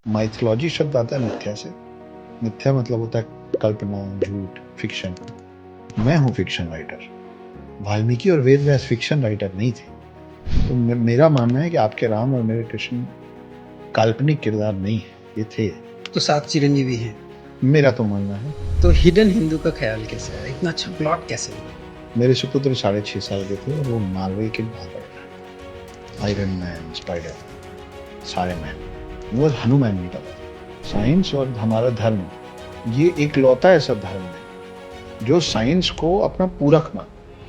Mythology शब्द आता है मिथ्या से। मिथ्या मतलब होता है कल्पना, झूठ, फिक्शन। मैं हूँ फिक्शन राइटर। वाल्मीकि और वेद व्यास फिक्शन राइटर नहीं थे। तो मेरा मानना है कि आपके राम और मेरे कृष्ण काल्पनिक किरदार नहीं है, ये थे। तो 7 चिरंजीवी हैं। मेरा तो मानना है। तो हिडन हिंदू का ख्याल कैसे है? इतना अच्छा प्लॉट कैसे हुआ? मेरे सुपुत्र 6.5 साल के थे और वो नॉर्वे के बाहर आयरन मैन, स्पाइडर, सारे मैन, वो हनुमान नहीं पता। साइंस और हमारा धर्म, ये एक लौता ऐसा धर्म है जो साइंस को अपना पूरक मान,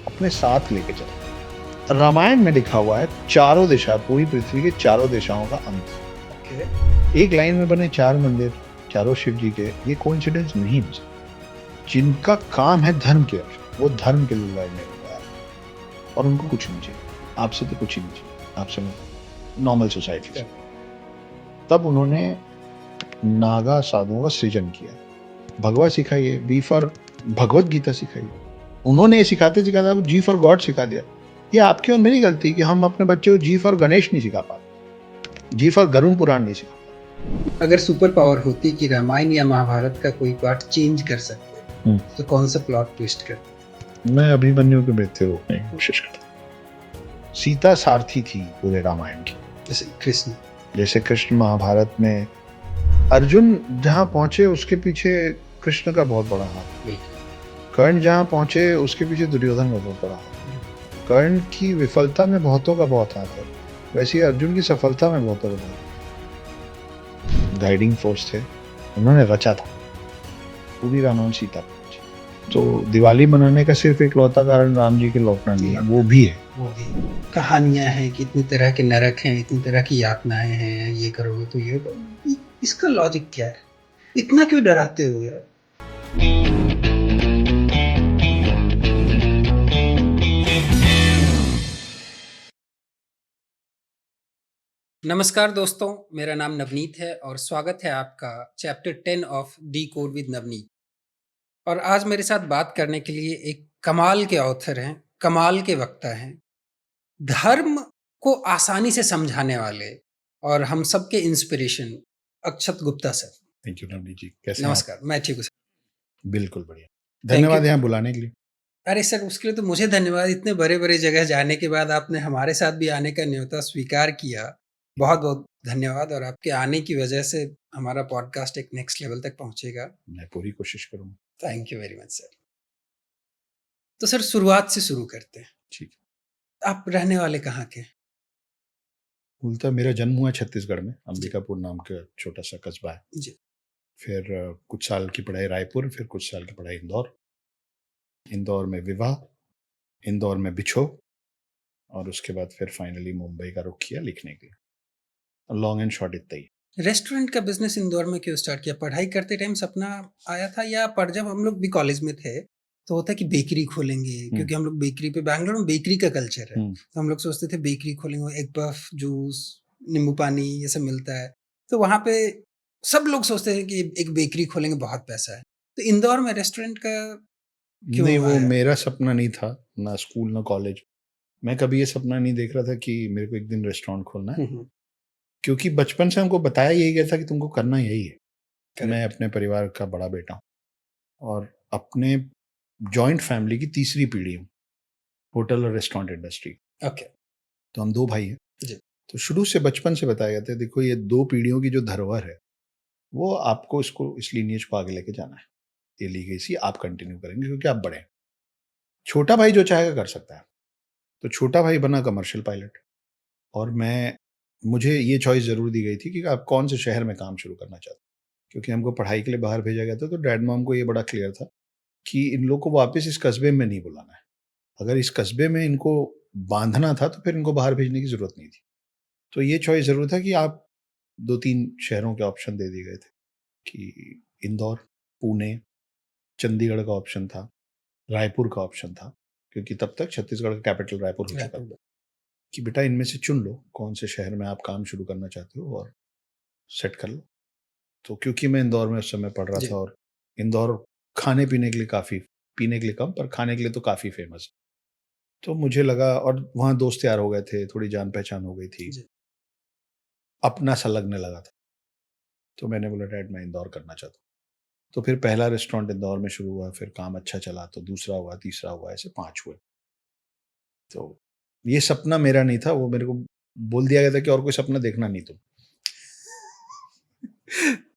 अपने साथ लेके चले। रामायण में लिखा हुआ है चारों दिशा, पूरी पृथ्वी के चारों दिशाओं का अंत। एक लाइन में बने 4 मंदिर, चारों शिव जी के, ये कोइंसिडेंस नहीं हो सकता। जिनका काम है धर्म के रक्षा, वो धर्म के लिए लड़ने वाला है और उनको कुछ नहीं चाहिए। आपसे तो कुछ ही नहीं चाहिए, आपसे नॉर्मल सोसाइटी से। तब उन्होंने नागा साधुओं का सृजन किया। भगवत सिखाइए, बी फॉर भगवत गीता सिखाइए। उन्होंने सिखाते सिखाते जी फॉर गॉड सिखा दिया। ये आपकी और मेरी गलती कि हम अपने बच्चे को जी फॉर गणेश नहीं सिखा पाते, जी फॉर गरुण पुराण नहीं सिखा पाते। अगर सुपर पावर होती कि रामायण या महाभारत का कोई पार्ट चेंज कर सकते तो कौन सा प्लॉट ट्विस्ट करते? मैं अभिमन्यु के मृत्यु रोकने की कोशिश करता। सीता सारथी थी पूरे रामायण की। जैसे कृष्ण महाभारत में, अर्जुन जहां पहुंचे उसके पीछे कृष्ण का बहुत बड़ा हाथ। कर्ण जहां पहुंचे उसके पीछे दुर्योधन का बहुत बड़ा हाथ। कर्ण की विफलता में बहुतों का बहुत हाथ है, वैसे ही अर्जुन की सफलता में बहुतों का बहुत गाइडिंग फोर्स थे। उन्होंने रचा था पूरी रामायण सीता पहुंची। तो दिवाली मनाने का सिर्फ एक लौता कारण राम जी के लौटना नहीं है, वो भी है। कहानियां हैं कि इतनी तरह के नरक हैं, इतनी तरह की यातनाएं हैं, ये करोगे तो ये, इसका लॉजिक क्या है? इतना क्यों डराते हो यार? नमस्कार दोस्तों, मेरा नाम नवनीत है और स्वागत है आपका chapter 10 of D code with Navneet. और आज मेरे साथ बात करने के लिए एक कमाल के ऑथर हैं, कमाल के वक्ता हैं, धर्म को आसानी से समझाने वाले और हम सबके inspiration, Akshat Gupta sir. Thank you Navneet ji, कैसे हैं आप? नमस्कार, मैं ठीक हूँ सर। बिल्कुल बढ़िया, धन्यवाद यहाँ बुलाने के लिए। अरे सर, उसके लिए तो मुझे धन्यवाद। इतने बड़े बड़े जगह जाने के बाद आपने हमारे साथ भी आने का न्योता स्वीकार किया, बहुत बहुत धन्यवाद। और आपके आने की वजह से हमारा पॉडकास्ट एक नेक्स्ट लेवल तक पहुंचेगा। मैं पूरी कोशिश करूंगा। Thank you very much sir. तो सर, शुरुआत से शुरू करते हैं। ठीक। आप रहने वाले कहाँ के? मूलतः मेरा जन्म हुआ छत्तीसगढ़ में, अंबिकापुर नाम का छोटा सा कस्बा है जी। फिर कुछ साल की पढ़ाई रायपुर, फिर कुछ साल की पढ़ाई इंदौर। इंदौर में विवाह, इंदौर में बिछो, और उसके बाद फिर फाइनली मुंबई का रुख किया लिखने के लिए। लॉन्ग एंड शॉर्ट इतना ही। रेस्टोरेंट का बिजनेस इंदौर में क्यों स्टार्ट किया? पढ़ाई करते टाइम सपना आया था, या पर जब हम लोग भी कॉलेज में थे तो होता कि बेकरी खोलेंगे, क्योंकि हम लोग बेकरी पे, बैंगलोर में बेकरी का कल्चर है, तो हम लोग सोचते थे बेकरी खोलेंगे, एग पफ, जूस, नींबू पानी ये सब मिलता है, तो वहाँ पे सब लोग सोचते हैं कि एक बेकरी खोलेंगे, बहुत पैसा है। तो इंदौर में रेस्टोरेंट का क्यों नहीं, वो आया? मेरा सपना नहीं था, ना स्कूल ना कॉलेज। मैं कभी ये सपना नहीं देख रहा था कि मेरे को एक दिन रेस्टोरेंट खोलना है, क्योंकि बचपन से हमको बताया यही गया था कि तुमको करना यही है। मैं अपने परिवार का बड़ा बेटा हूँ और अपने जॉइंट फैमिली की तीसरी पीढ़ी हूँ होटल और रेस्टोरेंट इंडस्ट्री। ओके। तो हम 2 भाई हैं जी। तो शुरू से बचपन से बताया गया था, देखो ये 2 पीढ़ियों की जो धरोहर है, वो आपको इसको, इस लीनिएज को आगे लेके जाना है। ये लीगेसी आप कंटिन्यू करेंगे क्योंकि आप बड़े हैं। छोटा भाई जो चाहेगा कर सकता है। तो छोटा भाई बना कमर्शियल पायलट और मुझे ये चॉइस ज़रूर दी गई थी कि आप कौन से शहर में काम शुरू करना चाहते हैं। क्योंकि हमको पढ़ाई के लिए बाहर भेजा गया था, तो डैड मॉम को ये बड़ा क्लियर था कि इन लोग को वापस इस कस्बे में नहीं बुलाना है। अगर इस कस्बे में इनको बांधना था तो फिर इनको बाहर भेजने की ज़रूरत नहीं थी। तो ये चॉइस ज़रूर था कि आप 2-3 शहरों के ऑप्शन दे दिए गए थे कि इंदौर, पुणे, चंडीगढ़ का ऑप्शन था, रायपुर का ऑप्शन था, क्योंकि तब तक छत्तीसगढ़ का कैपिटल रायपुर हो चुका था, कि बेटा इनमें से चुन लो कौन से शहर में आप काम शुरू करना चाहते हो और सेट कर लो। तो क्योंकि मैं इंदौर में उस समय पढ़ रहा था और इंदौर खाने पीने के लिए काफ़ी, पीने के लिए कम पर खाने के लिए तो काफ़ी फेमस है, तो मुझे लगा, और वहाँ दोस्त यार हो गए थे, थोड़ी जान पहचान हो गई थी, अपना सा लगने लगा था। तो मैंने बोला डैड मैं इंदौर करना चाहता हूँ। तो फिर पहला रेस्टोरेंट इंदौर में शुरू हुआ, फिर काम अच्छा चला तो दूसरा हुआ, तीसरा हुआ, ऐसे 5 हुए। तो ये सपना मेरा नहीं था, वो मेरे को बोल दिया गया था कि और कोई सपना देखना नहीं तुम।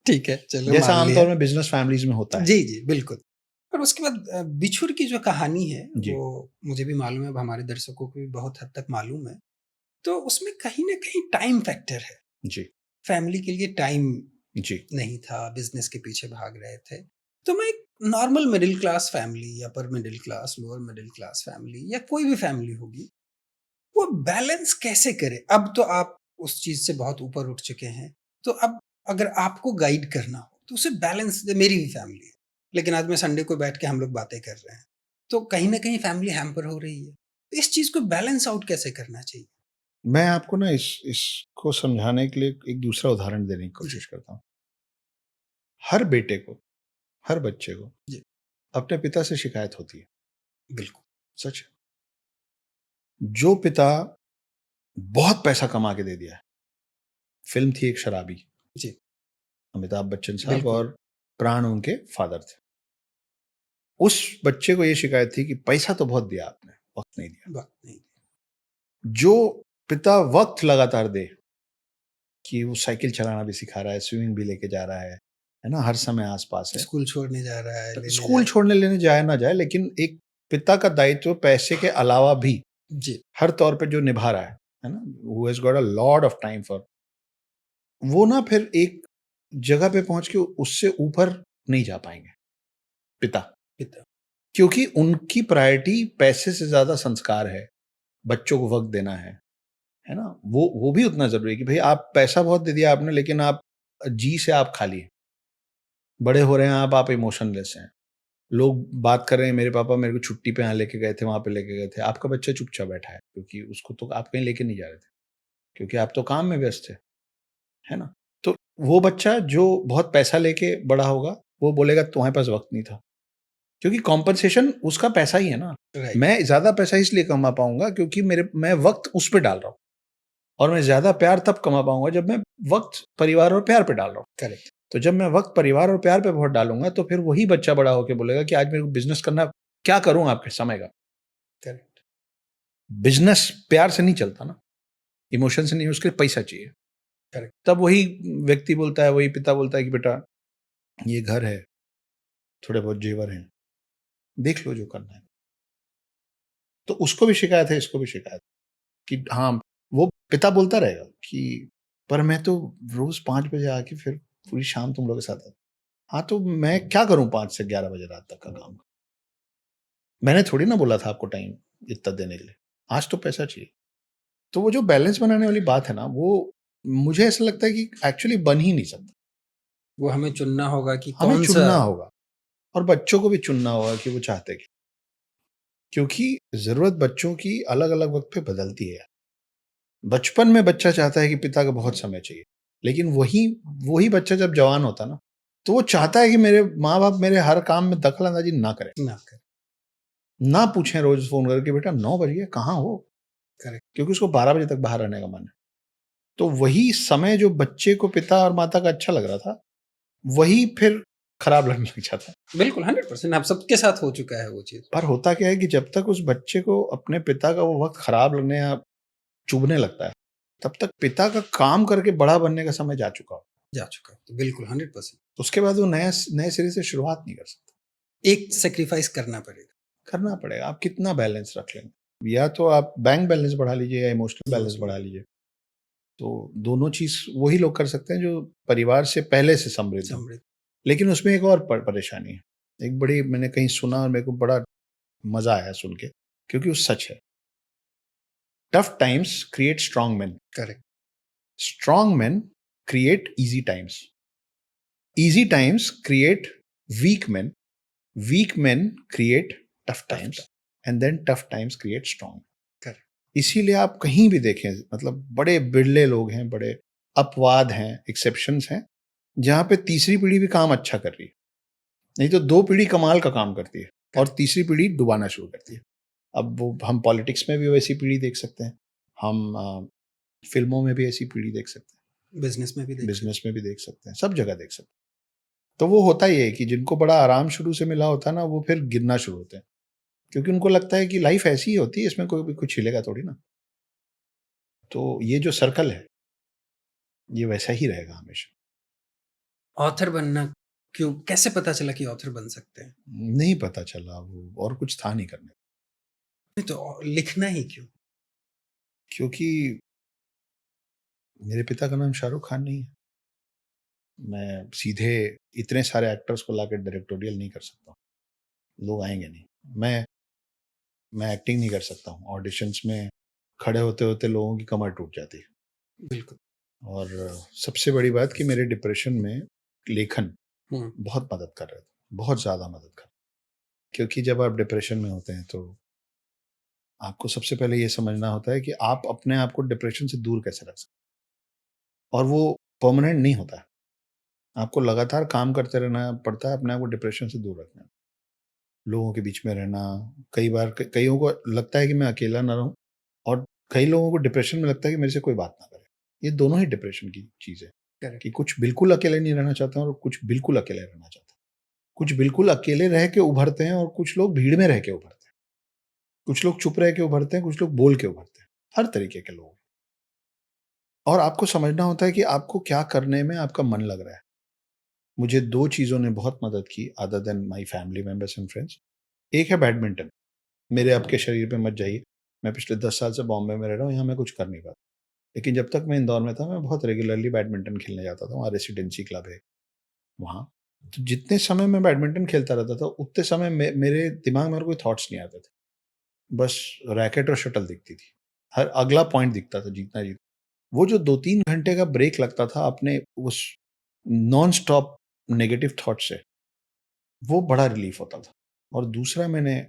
ठीक है, चलो जैसा मान लिया। आमतौर में बिज़नेस फैमिलीज़ में होता है। जी, जी, बिल्कुल। और उसके बाद बिछुर की जो कहानी है, जी। वो मुझे भी मालूम है, अब हमारे दर्शकों को भी बहुत हद तक मालूम है। तो उसमें कहीं न कहीं टाइम फैक्टर है। जी, फैमिली के लिए टाइम जी, नहीं था, बिज़नेस के पीछे भाग रहे थे। तो मैं एक normal middle class family, upper middle class, lower middle class family या कोई भी फैमिली होगी, वो बैलेंस कैसे करे? अब तो आप उस चीज़ से बहुत ऊपर उठ चुके हैं। तो अब अगर आपको गाइड करना हो, तो उसे बैलेंस, मेरी भी फैमिली है, लेकिन आज मैं संडे को बैठ के हम लोग बातें कर रहे हैं। तो कहीं न कहीं फैमिली हैम्पर हो रही है। तो इस चीज़ को बैलेंस आउट कैसे करना चाहिए? मैं आपको ना इसको समझाने के लिए एक दूसरा उदाहरण देने की जी, कोशिश करता हूँ। हर बेटे को, हर बच्चे को जी, अपने पिता से शिकायत होती है, बिल्कुल। सच है। जो पिता बहुत पैसा कमा के दे दिया है, फ़िल्म थी एक शराबी, जी, अमिताभ बच्चन साहब बिल्कुल, और प्राण उनके फादर थे। उस बच्चे को ये शिकायत थी कि पैसा तो बहुत दिया आपने, वक़्त नहीं दिया। बात नहीं। जो पिता वक़्त लगातार दे कि वो साइकिल चलाना भी सिखा रहा है, स्विमिंग भी लेके जा रहा है ना? हर समय आस-पास है। स्कूल छोड़ने जा रहा है, तो लेने स्कूल जा छोड़ने लेने जाए ना जाए, लेकिन एक पिता का दायित्व पैसे के अलावा भी जी, हर तौर पे जो निभा रहा है ना? Who has got a lot of time for, वो ना फिर एक जगह पे पहुँच के उससे ऊपर नहीं जा पाएँगे, पिता। पिता, क्योंकि उनकी प्रायोरिटी पैसे से ज़्यादा संस्कार है, बच्चों को वक़्त देना है ना? वो भी उतना ज़रूरी है कि भई आप पैसा बहुत दे दिया आपने, लेकिन आप जी से आप खाली हैं। बड़े हो रहे हैं आप इमोशनलेस हैं। लोग बात कर रहे हैं, मेरे पापा मेरे को छुट्टी पे यहाँ लेके गए थे, वहाँ पे लेके गए थे। आपका बच्चा चुपचाप बैठा है, क्योंकि उसको तो आप कहीं लेके नहीं जा रहे थे, क्योंकि आप तो काम में व्यस्त थे, है ना? तो वो बच्चा जो बहुत पैसा लेके बड़ा होगा, वो बोलेगा तुम्हारे पास वक़्त नहीं था, क्योंकि कॉम्पेंसेशन उसका पैसा ही है ना। राइट, मैं ज़्यादा पैसा इसलिए कमा पाऊँगा क्योंकि मैं वक़्त उस पे डाल रहा हूँ, और मैं ज़्यादा प्यार तब कमा पाऊँगा जब मैं वक़्त परिवार और प्यार पे डाल रहा हूँ। करेक्ट, तो जब मैं वक़्त परिवार और प्यार पे बहुत डालूँगा, तो फिर वही बच्चा बड़ा होके बोलेगा कि आज मेरे को बिज़नेस करना, क्या करूँ आपके समय का? करेक्ट, बिज़नेस प्यार से नहीं चलता ना, इमोशन से नहीं, उसके लिए पैसा चाहिए। करेक्ट, तब वही व्यक्ति बोलता है, वही पिता बोलता है कि बेटा ये घर है, थोड़े बहुत जेवर हैं, देख लो जो करना है। तो उसको भी शिकायत है, इसको भी शिकायत है कि हाँ, वो पिता बोलता रहेगा कि पर मैं तो रोज़ 5 बजे आके फिर पूरी शाम तुम लोगों के साथ, हाँ, तो मैं क्या करूँ 5 से 11 बजे रात तक का काम? मैंने थोड़ी ना बोला था आपको टाइम इतना देने के लिए। आज तो पैसा चाहिए। तो वो जो बैलेंस बनाने वाली बात है ना, वो मुझे ऐसा लगता है कि एक्चुअली बन ही नहीं सकता। वो हमें चुनना होगा कि हमें कौन-सा। चुनना होगा, और बच्चों को भी चुनना होगा कि वो चाहते क्या। क्योंकि ज़रूरत बच्चों की अलग-अलग वक़्त पे बदलती है। बचपन में बच्चा चाहता है कि पिता का बहुत समय चाहिए। लेकिन वही वही बच्चा जब जवान होता है ना, तो वो चाहता है कि मेरे माँ-बाप मेरे हर काम में दखल-अंदाज़ी ना करें। ना करें, ना पूछें रोज़ फ़ोन करके बेटा 9 बज गए कहाँ हो? करेक्ट, क्योंकि उसको 12 बजे तक बाहर रहने का मन है। तो वही समय जो बच्चे को पिता और माता का अच्छा लग रहा था, वही फिर खराब लगने लग जाता है। बिल्कुल 100% आप सबके साथ हो चुका है वो चीज़। पर होता क्या है कि जब तक उस बच्चे को अपने पिता का वो वक़्त खराब लगने या चुभने लगता है, तब तक पिता का काम करके बड़ा बनने का समय जा चुका हो। जा चुका है, तो बिल्कुल 100% उसके बाद वो नए सिरे से शुरुआत नहीं कर सकता। एक सैक्रिफाइस करना पड़ेगा, करना पड़ेगा। आप कितना बैलेंस रख लेंगे? या तो आप बैंक बैलेंस बढ़ा लीजिए या इमोशनल बैलेंस इमोशनल, बढ़ा लीजिए। तो दोनों चीज़ वही लोग कर सकते हैं जो परिवार से पहले से समृद्ध हों। समृद्ध, लेकिन उसमें एक और परेशानी है। एक बड़ी मैंने कहीं सुना और मेरे को बड़ा मज़ा आया सुन के, क्योंकि वो सच है। Tough times create strong men, correct, strong men create easy times, easy times create weak men, weak men create tough tough times, time, and then tough times create strong. Correct, इसीलिए आप कहीं भी देखें, मतलब बड़े बिरले लोग हैं, बड़े अपवाद हैं, एक्सेप्शंस हैं, जहाँ पे तीसरी पीढ़ी भी काम अच्छा कर रही है। नहीं तो 2 पीढ़ी कमाल का काम करती है और करेक्ट, तीसरी पीढ़ी डुबाना शुरू करती है। अब वो हम पॉलिटिक्स में भी वैसी पीढ़ी देख सकते हैं। हम फ़िल्मों में भी ऐसी पीढ़ी देख सकते हैं। बिज़नेस में भी देख सकते बिज़नेस में भी देख सकते हैं, सब जगह देख सकते हैं। तो वो होता ही है कि जिनको बड़ा आराम शुरू से मिला होता है ना, वो फिर गिरना शुरू होते हैं। क्योंकि उनको लगता है कि लाइफ़ ऐसी ही होती है, इसमें कोई भी कुछ हिलेगा थोड़ी ना। तो ये जो सर्कल है, ये वैसा ही रहेगा हमेशा। ऑथर बनना क्यों कैसे पता चला कि ऑथर बन सकते हैं? नहीं पता चला वो और कुछ था नहीं करने को। नहीं तो लिखना ही क्यों? क्योंकि मेरे पिता का नाम शाहरुख खान नहीं है। मैं सीधे इतने सारे एक्टर्स को लाके डायरेक्टोरियल नहीं कर सकता हूँ, लोग आएँगे नहीं। मैं एक्टिंग नहीं कर सकता हूँ, ऑडिशंस में खड़े होते-होते लोगों की कमर टूट जाती है। बिल्कुल। और सबसे बड़ी बात कि मेरे डिप्रेशन में लेखन हुँ, बहुत मदद कर रहा था, बहुत ज़्यादा मदद कर, क्योंकि जब आप डिप्रेशन में होते हैं तो आपको सबसे पहले ये समझना होता है कि आप अपने आप को डिप्रेशन से दूर कैसे रख सकते हैं, और वो परमानेंट नहीं होता है। आपको लगातार काम करते रहना पड़ता है अपने आप को डिप्रेशन से दूर रखने में। लोगों के बीच में रहना, कई बार कईयों को लगता है कि मैं अकेला ना रहूँ, और कई लोगों को डिप्रेशन में लगता है कि मेरे से कोई बात ना करे। ये दोनों ही डिप्रेशन की चीज़ है कि करेक्ट। कुछ बिल्कुल अकेले नहीं रहना चाहते हैं और कुछ बिल्कुल अकेले रहना चाहते हैं। कुछ बिल्कुल अकेले रह के उभरते हैं और कुछ लोग भीड़ में रह के उभरते हैं। कुछ लोग चुप रह के उभरते हैं, कुछ लोग बोल के उभरते हैं। हर तरीके के लोग। और आपको समझना होता है कि आपको क्या करने में आपका मन लग रहा है। मुझे 2 चीज़ों ने बहुत मदद की other than my family members and friends. एक है बैडमिंटन। मेरे आपके शरीर पे मत जाइए। मैं पिछले 10 साल से बॉम्बे में रह रहा हूँ, यहाँ मैं कुछ कर नहीं पाता। लेकिन जब तक मैं इंदौर में था, मैं बहुत रेगुलरली बैडमिंटन खेलने जाता था। वहाँ रेसिडेंसी क्लब है वहाँ। तो जितने समय मैं बैडमिंटन खेलता रहता था, उतने समय मेरे दिमाग में और कोई थॉट्स नहीं आते थे। बस रैकेट और शटल दिखती थी। हर अगला पॉइंट दिखता था, जीतना ही। वो जो 2-3 घंटे का ब्रेक लगता था अपने उस नॉन स्टॉप नेगेटिव थॉट से, वो बड़ा रिलीफ होता था। और दूसरा मैंने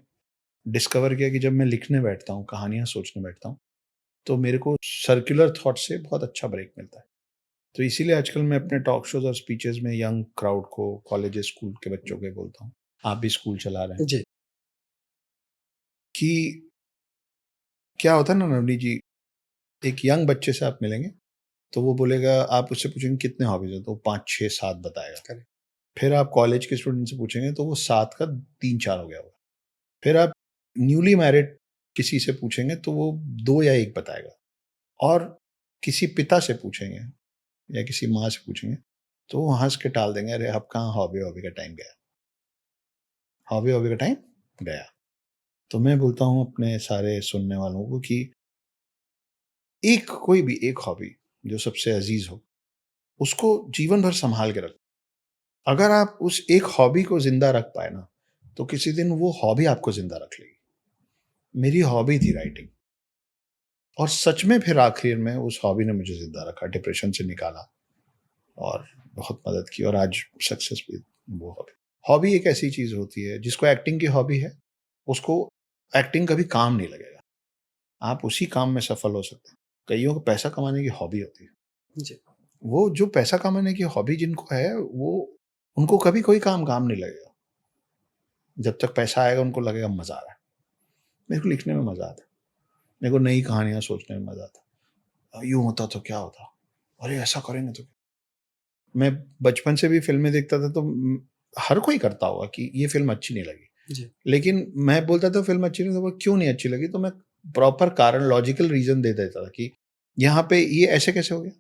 डिस्कवर किया कि जब मैं लिखने बैठता हूँ, कहानियाँ सोचने बैठता हूँ, तो मेरे को सर्कुलर थॉट से बहुत अच्छा ब्रेक मिलता है। तो इसीलिए आजकल मैं अपने टॉक शोज़ और स्पीचेज़ में यंग क्राउड को, कॉलेजेस, स्कूल के बच्चों को बोलता हूँ। आप भी स्कूल चला रहे हैं, जी, कि क्या होता है ना नवनीत जी, एक यंग बच्चे से आप मिलेंगे, तो वो बोलेगा, आप उससे पूछेंगे कितने हॉबीज़ हैं, तो वो 5, 6, 7 बताएगा। करेक्ट। फिर आप कॉलेज के स्टूडेंट से पूछेंगे, तो वो 7 का 3-4 हो गया होगा। फिर आप न्यूली मैरिड किसी से पूछेंगे, तो वो 2 या 1 बताएगा। और किसी पिता से पूछेंगे या किसी माँ से पूछेंगे, तो वो हँस के टाल देंगे, अरे अब कहाँ हॉबी-वॉबी का टाइम गया। हॉबी-वॉबी का टाइम गया। तो मैं बोलता हूँ अपने सारे सुनने वालों को कि एक कोई भी एक हॉबी जो सबसे अज़ीज़ हो, उसको जीवन भर सँभाल के रखो। अगर आप उस एक हॉबी को ज़िंदा रख पाए ना, तो किसी दिन वो हॉबी आपको ज़िंदा रख लेगी। मेरी हॉबी थी राइटिंग, और सच में फिर आखिर में उस हॉबी ने मुझे ज़िंदा रखा, डिप्रेशन से निकाला और बहुत मदद की, और आज सक्सेस भी वो हॉबी। हॉबी एक ऐसी चीज़ होती है, जिसको एक्टिंग की हॉबी है, उसको एक्टिंग कभी काम नहीं लगेगा। आप उसी काम में सफल हो सकते हैं। कइयों को पैसा कमाने की हॉबी होती है। जी, वो जो पैसा कमाने की हॉबी जिनको है, वो उनको कभी कोई काम काम नहीं लगेगा। जब तक पैसा आएगा उनको लगेगा मज़ा आ रहा है। मेरे को लिखने में मज़ा आता है। मेरे को नई कहानियाँ सोचने में मज़ा आता है। यूँ होता तो क्या होता? अरे ऐसा करेंगे तो मैं बचपन से भी फ़िल्में देखता था, तो हर कोई करता होगा कि ये फ़िल्म अच्छी नहीं लगी। जी, लेकिन मैं बोलता था फ़िल्म अच्छी नहीं, तो वो क्यों नहीं अच्छी लगी? तो मैं प्रॉपर कारण लॉजिकल रीज़न दे देता था कि यहाँ पे ये ऐसे कैसे हो गया?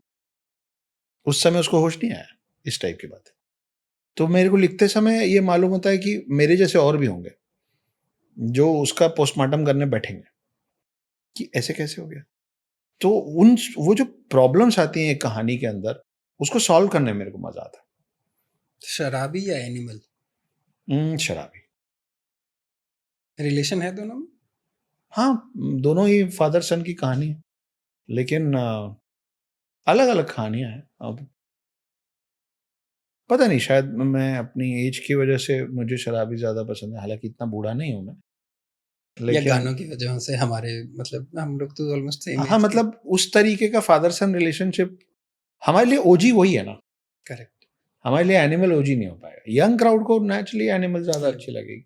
उस समय उसको होश नहीं आया, इस टाइप की बात है। तो मेरे को लिखते समय ये मालूम होता है कि मेरे जैसे और भी होंगे, जो उसका पोस्टमार्टम करने बैठेंगे, कि ऐसे कैसे हो गया? तो उन वो जो प्रॉब्लम्स आती हैं एक कहानी के अंदर, उसको सॉल्व करने में मेरे को मज़ा आता शराबी या एनिमल? है। शराबी। रिलेशन है दोनों में? हाँ, दोनों ही फादर सन की कहानी है, लेकिन अलग-अलग कहानियाँ हैं। अब पता नहीं, शायद मैं अपनी ऐज की वज़ह से मुझे शराबी ज़्यादा पसंद है, हालाँकि इतना बूढ़ा नहीं हूँ मैं, या लेकिन गानों की वजह से हमारे मतलब हम लोग तो ऑलमोस्ट सेम हाँ, एज के। मतलब उस तरीके का फादर सन रिलेशनशिप हमारे लिए ओजी वही है ना, करेक्ट। हमारे लिए एनिमल ओजी नहीं हो पाएगा। यंग क्राउड को नेचुरली एनिमल ज़्यादा ये अच्छी लगेगी।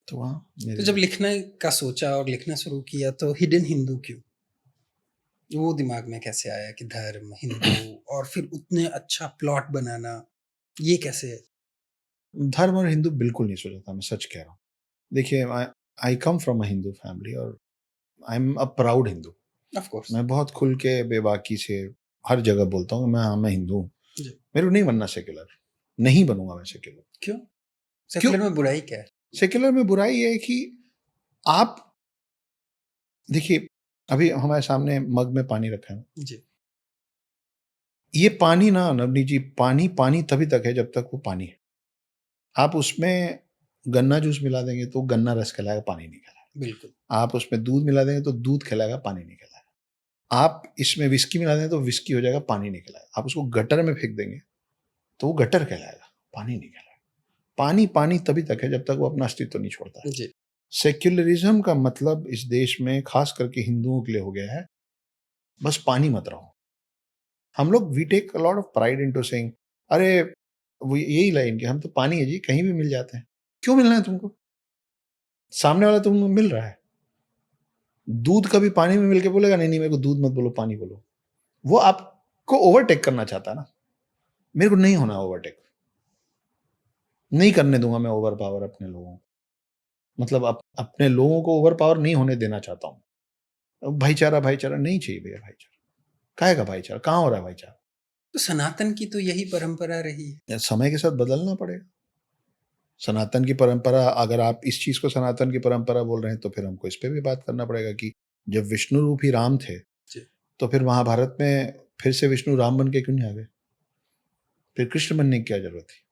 तो हाँ, तो मेरे जब लिए लिखने का सोचा और लिखना शुरू किया तो हिडन हिंदू क्यों? वो दिमाग में कैसे आया कि धर्म, हिंदू और फिर उतने अच्छा प्लॉट बनाना, ये कैसे? धर्म और हिंदू बिल्कुल नहीं सोचा था, मैं सच कह रहा हूँ। देखिए, I I come from a Hindu family और I am a proud Hindu. Of course. मैं बहुत खुल के बेबाकी से हर जगह बोलता हूँ, मैं हिंदू हूँ। जी। मेरे को नहीं बनना सेक्युलर, नहीं बनूंगा मैं सेक्युलर। क्यों? क्यों? सेकुलर में बुराई क्या है? सेक्युलर में बुराई ये है कि आप देखिए, अभी हमारे सामने मग में पानी रखा है। जी। ये पानी ना नवनीत जी, पानी पानी तभी तक है जब तक वो पानी है। आप उसमें गन्ना जूस मिला देंगे तो गन्ना रस कहलाएगा, पानी नहीं कहलाएगा। बिल्कुल। आप उसमें दूध मिला देंगे तो दूध कहलाएगा, पानी नहीं कहलाएगा। आप इसमें विस्की मिला देंगे तो विस्की हो जाएगा, पानी नहीं कहलाएगा। आप उसको गटर में फेंक देंगे तो वो गटर कहलाएगा, पानी नहीं कहलाएगा। पानी पानी तभी तक है जब तक वो अपना अस्तित्व नहीं छोड़ता है। जी। सेक्युलरिज्म का मतलब इस देश में खास करके हिंदुओं के लिए हो गया है, बस पानी मत रहो। हम लोग we take a lot of pride into saying, अरे वो यही लाइन कि हम तो पानी है जी, कहीं भी मिल जाते हैं। क्यों मिलना है तुमको? सामने वाला तुमको मिल रहा है। दूध कभी पानी में मिलके बोलेगा नहीं नहीं मेरे को दूध मत बोलो, पानी बोलो। वो आपको ओवरटेक करना चाहता है ना। मेरे को नहीं होना ओवरटेक, नहीं करने दूंगा मैं ओवर पावर अपने लोगों को। मतलब अपने लोगों को ओवर पावर नहीं होने देना चाहता हूँ। भाईचारा भाईचारा नहीं चाहिए भैया, भाईचारा काहे का भाईचारा, कहाँ हो रहा है भाईचारा? तो सनातन की तो यही परंपरा रही है। या समय के साथ बदलना पड़ेगा। सनातन की परंपरा, अगर आप इस चीज को सनातन की परंपरा बोल रहे हैं तो फिर हमको इस पे भी बात करना पड़ेगा कि जब विष्णु रूप ही राम थे जी। तो फिर महाभारत में फिर से विष्णु राम बन के क्यों नहीं आ गए? फिर कृष्ण बनने की क्या जरूरत थी?